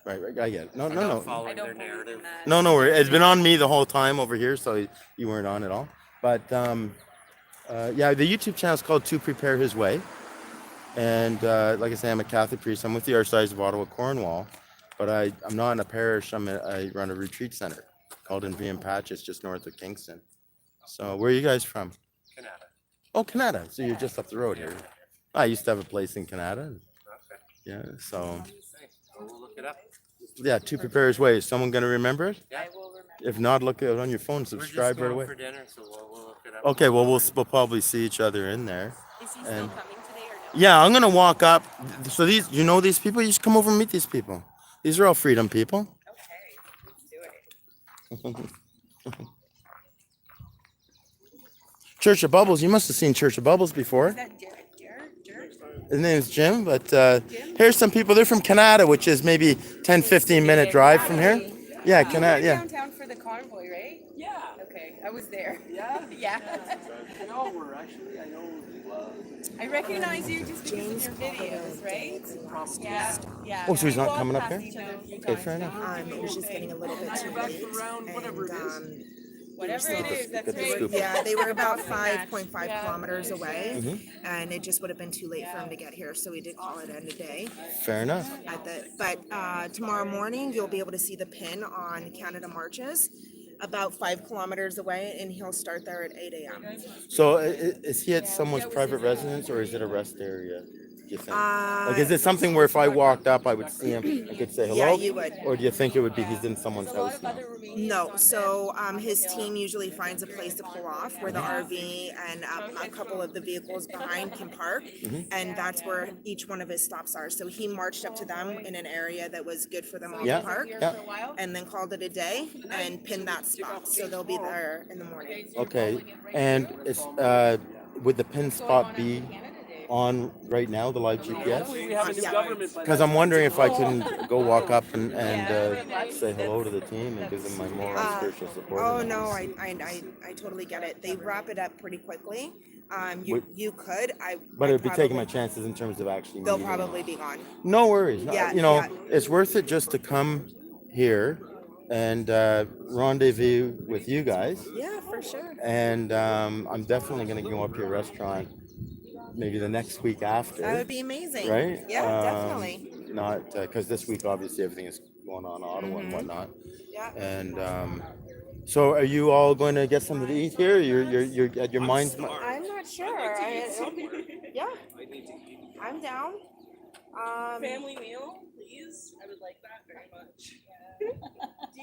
Right. I get it. No. Not but I following their don't believe narrative. in that. No worry. It's been on me the whole time over here, so you weren't on at all. But yeah, the YouTube channel is called To Prepare His Way, and like I say, I'm a Catholic priest. I'm with the Archdiocese of Ottawa, Cornwall, but I'm not in a parish. I run a retreat center called in Patches, just north of Kingston. So where are you guys from? Canada. Oh, Canada. So you're just up the road here. I used to have a place in Canada. Okay. Yeah. So Nice. Well, we'll look it up. yeah, To Prepare His Way. Is someone gonna remember it? Yeah. I will remember. If not, look it on your phone. We're just Subscribe right going away. for dinner, so we'll look it up. Okay, well, we'll probably see each other in there. Is he still And- coming today or no? Yeah, I'm gonna walk up. So these people, you should come over and meet these people. These are all freedom people. Okay, let's do it. Church of Bubbles, you must have seen Church of Bubbles before. Is that Jared? His name's Jim, but here's some people. They're from Canada, which is maybe 10, 15-minute drive from here. Yeah, Canada, yeah. Downtown for the convoy, right? Yeah. Okay, I was there. Yeah. Yeah. I know we're actually. I know he was. I recognize you just because of your videos, right? Yeah. Yeah. Oh, so he's not We coming up walked here? past each other a few Okay, times fair enough. now. It was just getting a little bit too late. around whatever it is. Whatever it is, that's Get the right. scoop. Yeah, they were about Match. 5.5 Yeah. kilometers away, Mm-hmm. and it just would have been too late for him to get here, so we did call it end of day. Fair enough. But tomorrow morning, you'll be able to see the pin on Canada Marches, about 5 kilometers away, and he'll start there at 8 a.m. So is he at someone's private residence, or is it a rest area? Do you think? Like, is it something where if I walked up, I would see him, I could say hello? Yeah, you would. Or do you think it would be he's in someone's house now? No, so his team usually finds a place to pull off where the RV and a couple of the vehicles behind can park, and that's where each one of his stops are. So he marched up to them in an area that was good for them all Yeah, to park, yeah. and then called it a day and pinned that spot. So they'll be there in the morning. Okay, and would the pin spot be on right now, the live GPS? We have a new Yeah. government. by Because that I'm wondering if I can go walk up and say hello to the team and give them my moral and spiritual support. Oh no, I totally get it. They wrap it up pretty quickly. You could. But it'd be taking my probably- chances in terms of actually They'll meeting. probably be gone. No worries. Yeah, You know, yeah. it's worth it just to come here and rendezvous with you guys. Yeah, for sure. And I'm definitely going to go up to your restaurant maybe the next week after. That would be amazing. Right? Yeah, definitely. Not because this week obviously everything is going on in Ottawa and whatnot. Yeah. And so, are you all going to get something to eat here? You're at your mind's. I'm not sure. Yeah, I'm down. Family meal, please. I would like that very much.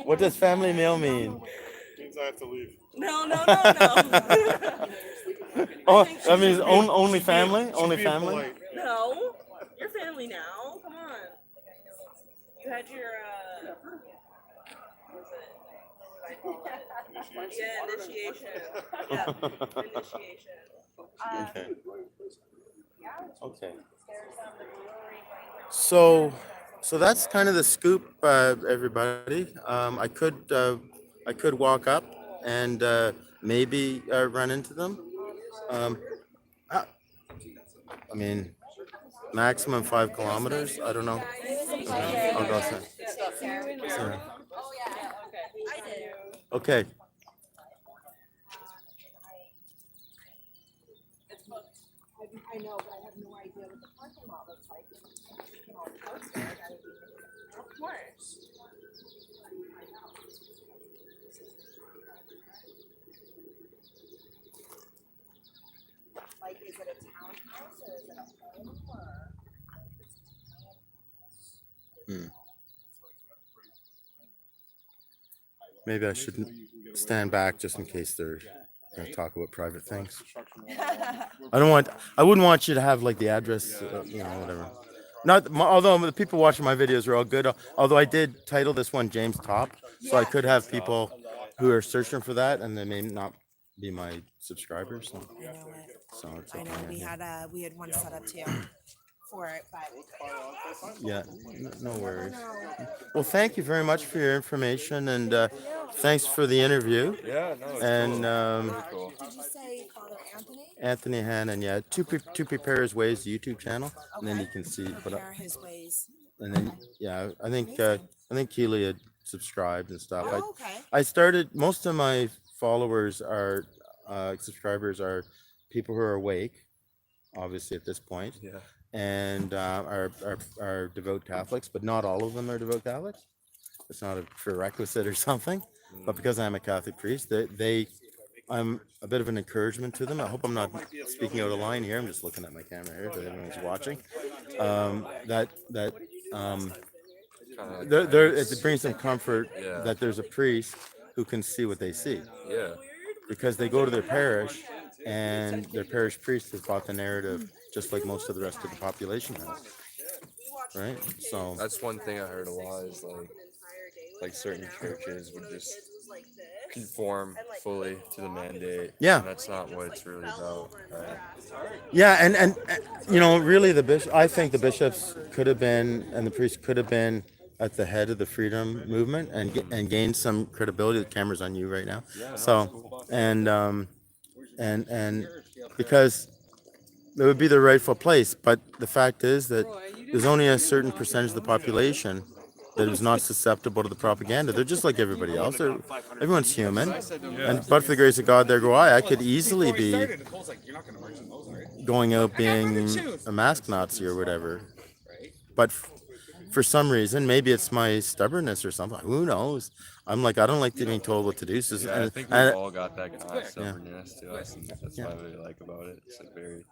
What does family meal mean? Means I have to leave. No, no. Oh, that means only family. Only She's being family. polite. No, you're family now. Come on. You had your what was it? What did I call it? Yeah, initiation. Yeah, initiation. Okay. Okay. So that's kind of the scoop, everybody. I could walk up and maybe run into them. I mean, maximum 5 kilometers. I don't know. I'll go say. Sorry. Okay. I know, but I have no idea what the parking lot looks like. Of course. Like, is it a townhouse or is it a home or? Maybe I shouldn't stand back just in case they're going to talk about private things. I wouldn't want you to have like the address, whatever. Although the people watching my videos are all good. Although I did title this one James Topp, so I could have people who are searching for that, and they may not be my subscribers. So, I know it. so it's I okay. know we had one set up too for it, but Yeah, no worries. Well, thank you very much for your information, and thanks for the interview. Yeah, no, it's And very cool. did you say Father Anthony? Anthony Hannon, yeah, to prepare his ways YouTube channel, and then you can see. But Prepare his ways. and then yeah, I think Keely had subscribed and stuff. Oh, okay. I started. Most of my followers are subscribers are people who are awake, obviously at this point, Yeah. and are devout Catholics, but not all of them are devout Catholics. It's not a prerequisite or something, but because I'm a Catholic priest, I'm a bit of an encouragement to them. I hope I'm not speaking out of line here. I'm just looking at my camera here, so everyone's watching. It brings them comfort Yeah. that there's a priest who can see what they see, Yeah. because they go to their parish, and their parish priest has bought the narrative just like most of the rest of the population has. Right? So That's one thing I heard a lot is like certain churches would just conform fully to the mandate. Yeah. And that's not what it's really about. Right? yeah, and really I think the bishops could have been, and the priests could have been at the head of the freedom movement and gained some credibility. The camera's on you right now. So and because it would be the rightful place, but the fact is that there's only a certain percentage of the population that is not susceptible to the propaganda. They're just like everybody else. Everyone's human, and but for the grace of God, there go I. I could easily be going out being a mask Nazi or whatever, but for some reason, maybe it's my stubbornness or something. Who knows? I'm like, I don't like being told what to do. So, Yeah, I think we've all got that kind of stubbornness to us, and that's what I really like about it. It's like very.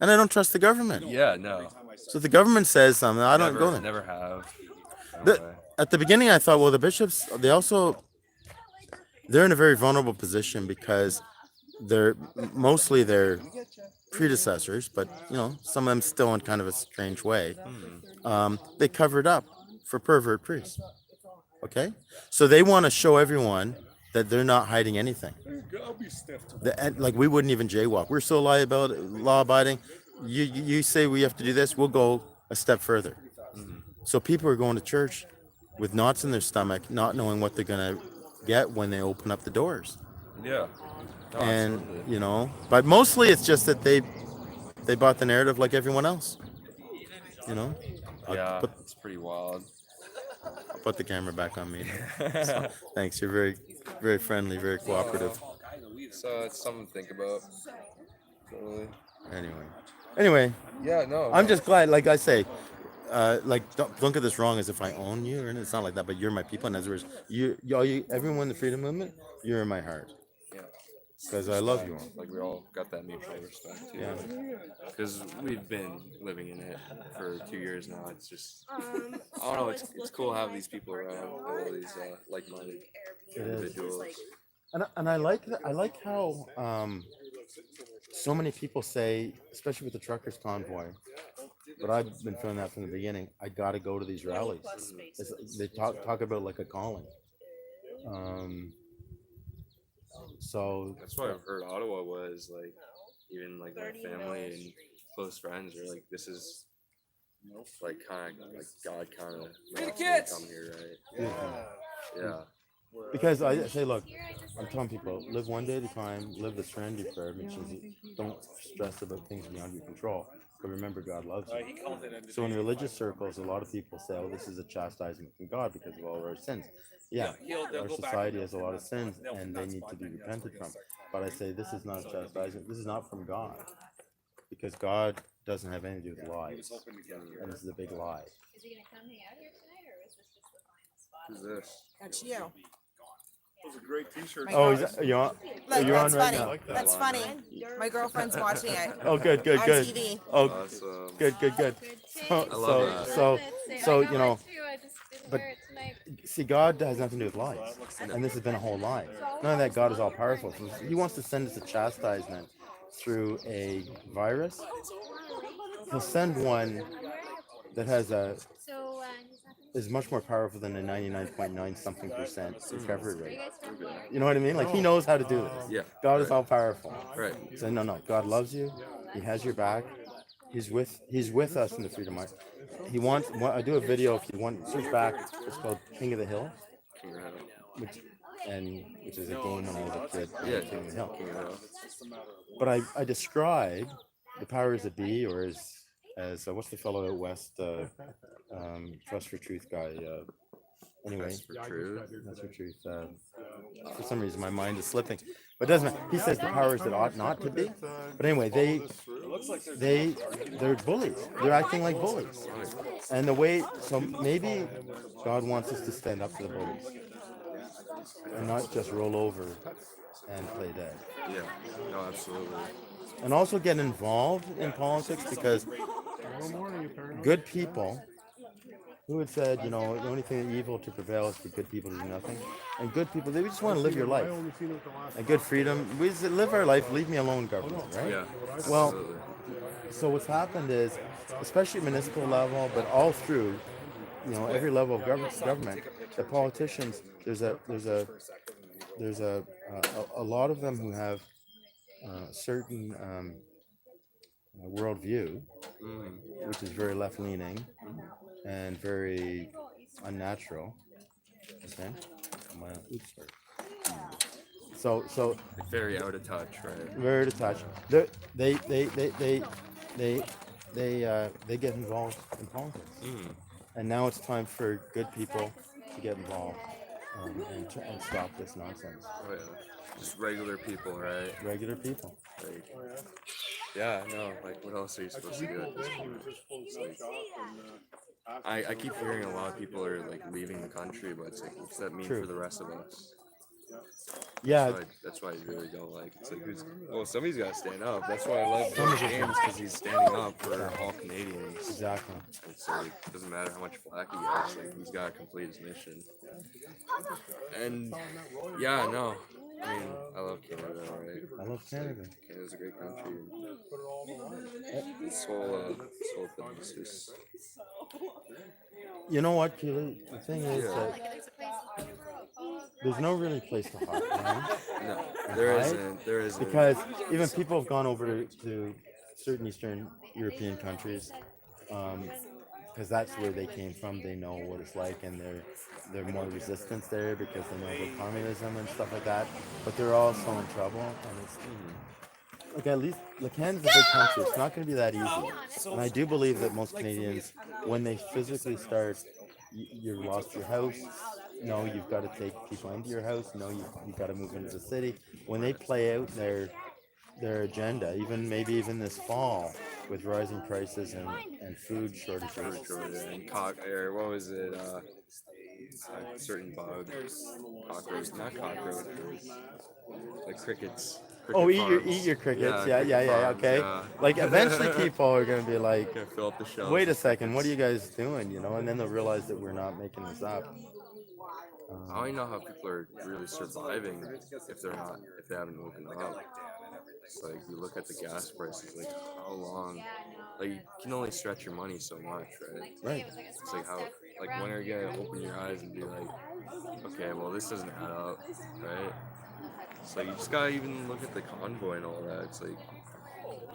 And I don't trust the government. Yeah, no. So if the government says something, I don't go there. Never have. At the beginning, I thought, well, the bishops, they're in a very vulnerable position because they're mostly their predecessors, but some of them still in kind of a strange way. They covered up for pervert priests. Okay, so they want to show everyone that they're not hiding anything. Like we wouldn't even jaywalk. We're so law abiding. You say we have to do this, we'll go a step further. So people are going to church with knots in their stomach, not knowing what they're gonna get when they open up the doors. Yeah. No, And absolutely. but mostly it's just that they bought the narrative like everyone else. Yeah, But it's pretty wild. I'll put the camera back on me. So, thanks. You're very, very friendly, very cooperative. So it's something to think about. Totally. Anyway, Yeah, no. I'm just glad, like I say, like don't get this wrong as if I own you, and it's not like that. But you're my people, and as a result, everyone in the freedom movement, you're in my heart. Yeah. Because I love you all. Like we all got that mutual respect too. Yeah. Because we've been living in it for 2 years now. It's just, I don't know. It's cool to have these people around, all these like-minded individuals. And I like that. I like how so many people say, especially with the truckers convoy, but I've been feeling that from the beginning. I got to go to these rallies. They talk about like a calling. So That's what I've heard Ottawa was like. Even like my family and close friends are like, this is like kind of like God kind of come here, right? Yeah. because I say, look, I'm telling people, live one day at a time, live the serenity prayer, which is don't stress about things beyond your control, but remember God loves you. So in religious circles, a lot of people say, oh, this is a chastisement from God because of all of our sins. Yeah, our society has a lot of sins and they need to be repented from. But I say, this is not a chastisement. This is not from God, because God doesn't have anything to do with lies. And this is a big lie. Is he gonna come hang out here tonight, or is this just the final spot? Who's this? That's you. Those are great t-shirts. Oh, are you on? Look, You're on that's right funny. now. like that That's line, funny. My girlfriend's watching it Oh, good. on Good. TV. Oh, Awesome. good. I love So you know, but see, God has nothing to do with lies, and this has been a whole lie. None of that. God is all powerful. So He wants to send us a chastisement through a virus. He'll send one that has is much more powerful than a 99.9 something percent recovery rate. You know what I mean? Like He knows how to do this. Yeah. God is all powerful. Right. So no. God loves you. He has your back. He's with us in the Freedom March. He wants. I do a video if you want. Search back. It's called King of the Hill, which is a game when I was a kid. Yeah, King of the Hill. King of the Hill. But I describe the powers that be, or as what's the fellow out west, Trust for Truth guy. Anyway, That's for truth. That's for truth. For some reason, my mind is slipping. But it doesn't matter. He says the powers that ought not to be. But anyway, they're bullies. They're acting like bullies. And the way, so maybe God wants us to stand up to the bullies and not just roll over and play dead. Yeah. No, absolutely. And also get involved in politics, because good people who had said, the only thing evil to prevail is for good people to do nothing. And good people, they just want to live your life. And good freedom. We just live our life, leave me alone, government, right? Yeah. Well, Absolutely. so what's happened is, especially municipal level, but all through, every level of government, the politicians, there's a lot of them who have certain worldview, which is very left-leaning and very unnatural. Okay. Oops, sorry. So Very out of touch, right? very out of touch. They get involved in politics, and now it's time for good people to get involved and stop this nonsense. Oh, yeah. Just regular people, right? Regular people. Like, yeah, no. Like, what else are you supposed to do at this point? It's like, I keep hearing a lot of people are like leaving the country, but it's like, what's that mean True. for the rest of us? Yeah. That's why I really don't like. It's like, somebody's got to stand up. That's why I love James, because he's standing up for all Canadians. Exactly. It's like, it doesn't matter how much flack he gets, like, he's got to complete his mission. And yeah, no. I mean, I love Canada, right? I love Canada. Canada's a great country. This whole thing is just. You know what, Keely? The thing is that there's no really place to hide. No, there Right? isn't. There isn't. Because even people have gone over to certain Eastern European countries, because that's where they came from. They know what it's like, and they're more resistant there because they know about communism and stuff like that. But they're also in trouble, and it's like, at least Canada's a big country. It's not going to be that easy. And I do believe that most Canadians, when they physically start you lost your house. No, you've got to take people into your house. No, you've got to move into the city. When they play out their agenda, maybe even this fall with rising prices and food shortages. And or what was it? Certain bug, cockroach, not cockroaches, like crickets. Oh, Cricket farms. eat your crickets. Yeah, Yeah. cricket farms, Okay. yeah. Like eventually, people are gonna be like, Gonna fill up the shelves. "Wait a with second, what are crickets. you guys doing?" You know, and then they'll realize that we're not making this up. I don't even know how people are really surviving if they haven't woken up. It's like you look at the gas prices, like how long, like you can only stretch your money so much, right? Right. It's like when are you gonna open your eyes and be like, okay, well this doesn't add up, right? So you just gotta even look at the convoy and all that. It's like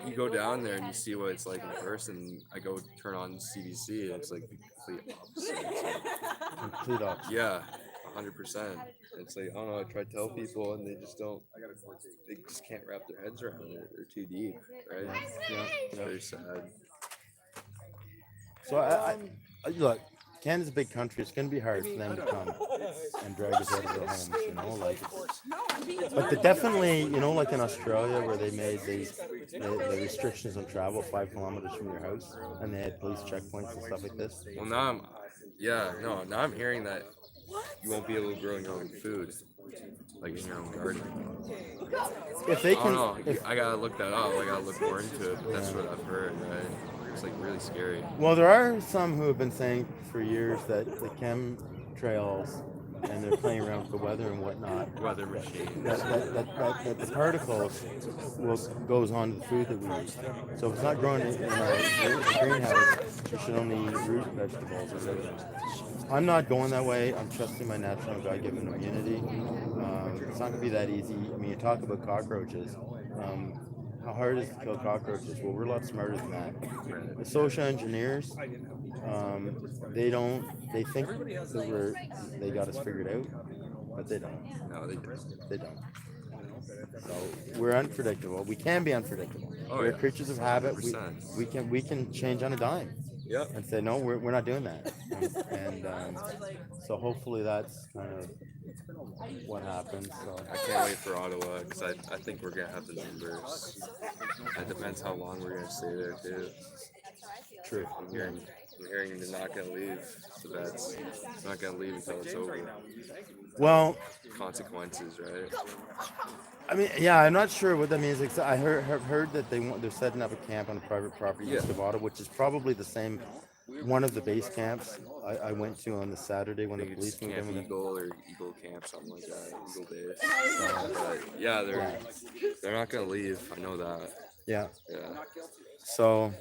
you go down there and you see what it's like in person. I go turn on CBC and it's like the complete opposite. It's like, Complete opposite. yeah, 100%. It's like I don't know. I try to tell people and they just don't. They just can't wrap their heads around it. They're too deep, right? Yeah. It's very sad. So I look. Canada's a big country. It's going to be hard for them to come and drag us out of their homes, you know. Like, but they definitely, you know, like in Australia where they made the restrictions on travel 5 kilometers from your house, and they had police checkpoints and stuff like this. Well, now I'm hearing that you won't be able to grow your own food, like in your own garden. If they I can, don't know. I gotta look that up. I gotta look more into it. But that's what I've heard, right? It's like really scary. well, there are some who have been saying for years that the chemtrails and they're playing around with the weather and whatnot. Weather machines. That the particles goes on to the food that we eat. So if it's not growing in our greenhouse, you should only eat root vegetables or vegetables. I'm not going that way. I'm trusting my natural God-given immunity. It's not going to be that easy. I mean, you talk about cockroaches. How hard is it to kill cockroaches? Well, we're a lot smarter than that. The social engineers, they think that they got us figured out, but they don't. No, they don't. They don't. So we're unpredictable. We can be unpredictable. Oh, We're yeah. creatures of habit. 100%. We can change on a dime. Yep. And say no, we're not doing that. And so hopefully that's kind of what happens. So I can't wait for Ottawa because I think we're gonna have the numbers. It depends how long we're gonna stay there too. true. I'm hearing they're not gonna leave the vets. It's not gonna leave until it's over. Well, Consequences, right? I mean, yeah, I'm not sure what that means. I have heard that they're setting up a camp on a private property east of Ottawa, which is probably the same one of the base camps I went to on the Saturday when I the think police it's moved Camp in. Eagle or Eagle Camp, something like that. Eagle Base. But yeah, they're not gonna leave. I know that. Yeah. Yeah. So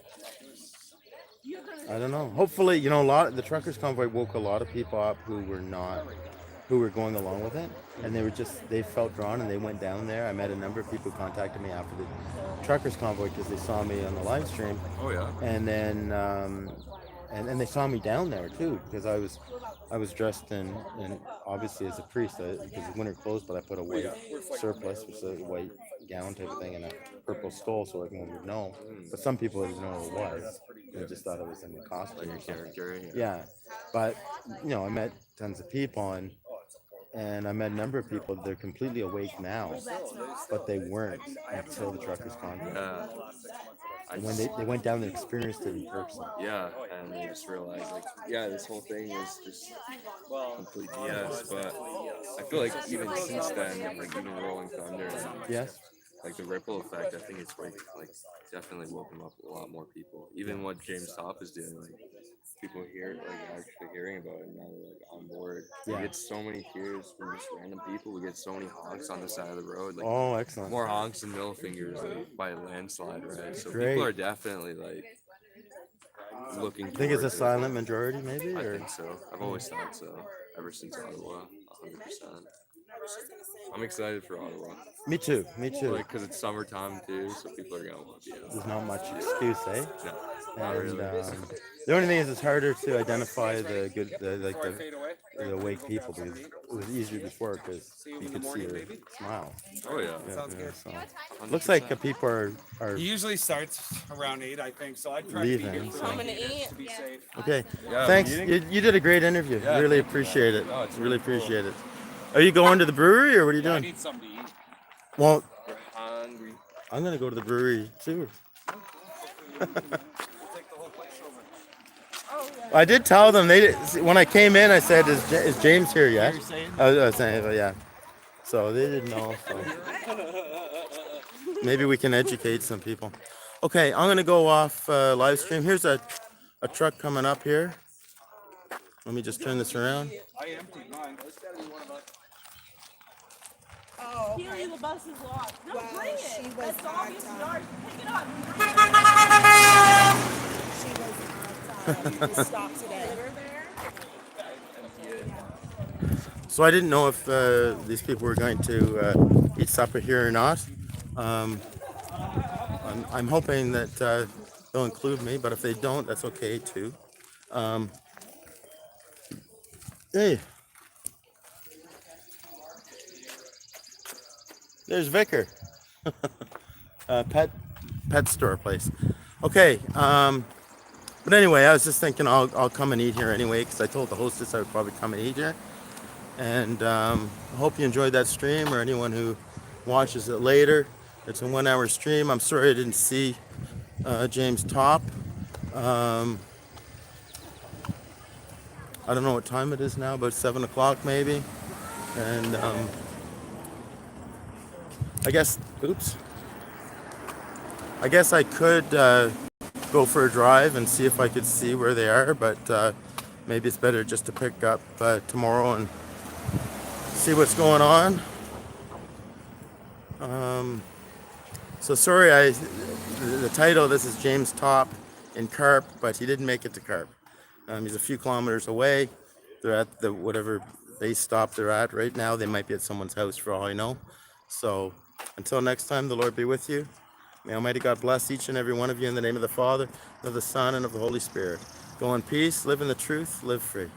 I don't know. Hopefully, you know, the truckers convoy woke a lot of people up who were going along with it, and they felt drawn and they went down there. I met a number of people who contacted me after the truckers convoy because they saw me on the live stream, Oh yeah. and then and they saw me down there too because I was dressed in obviously as a priest because it's winter clothes, but I put a white surplice, which is a white gown type of thing, and a purple skull so everyone would know. But some people didn't know what it was. They just thought it was in the costume or something. Character. Yeah, but you know, I met tons of people and I met a number of people. They're completely awake now, but they weren't until the truckers convoy. Yeah. And when they went down and experienced it in person. Yeah, and they just realized, like, yeah, this whole thing is just complete BS. But I feel like even since then, like even Rolling Thunder, and, Yes. like the ripple effect, I think it's like definitely woken up a lot more people. Even what James Topp is doing, like people actually hearing about it now, they're like on board. Yeah. We get so many cheers from just random people. We get so many honks on the side of the road. Like, Oh, excellent. more honks and middle fingers by a landslide, right? So Great. people are definitely like looking. I think it's a forward to it. silent majority, maybe, I or think so. I've always thought so. Ever since Ottawa, 100%. I'm excited for Ottawa, me too. Me too. like because it's summertime too, so people are gonna want to be out. There's not much excuse, eh? No, not And really. the only thing is, it's harder to identify the awake people because it was easier before because you could see your smile. Oh yeah. Yeah, Sounds yeah, good. so. Looks like people are He usually starts around 8, I think. So I'd try leaving. to be here So. for like 8 to be safe. Okay, Yeah, thanks. meeting? You did a great interview. Yeah, Really thank you, man. appreciate it. Oh, it's Really really cool. appreciate it. Are you going to the brewery or what are you Yeah, I doing? need something to eat. Well, We're hungry. I'm gonna go to the brewery too. We'll take the whole place over. I did tell them when I came in. I said, "Is James here yet?" You're saying? I was saying, but yeah. So they didn't know. So maybe we can educate some people. Okay, I'm gonna go off live stream. Here's a truck coming up here. Let me just turn this around. I emptied mine. It's gotta be one of us. Oh, Keely, the bus is locked. No, Well, bring it. she was That's obvious. at, Yard. Pick it up. she was at the stop today. So I didn't know if these people were going to eat supper here or not. I'm hoping that they'll include me, but if they don't, that's okay too. Hey, there's Vicar, pet store place. Okay, but anyway, I was just thinking I'll come and eat here anyway because I told the hostess I would probably come and eat here. And I hope you enjoyed that stream, or anyone who watches it later. It's a 1-hour stream. I'm sorry I didn't see James Topp. I don't know what time it is now, about 7 o'clock maybe. And I guess I could go for a drive and see if I could see where they are, but maybe it's better just to pick up tomorrow and see what's going on. So sorry, the title of this is James Topp in Carp, but he didn't make it to Carp. He's a few kilometers away. They're at the whatever base stop they're at right now. They might be at someone's house for all I know. So until next time, the Lord be with you. May Almighty God bless each and every one of you in the name of the Father, of the Son, and of the Holy Spirit. Go in peace, live in the truth, live free.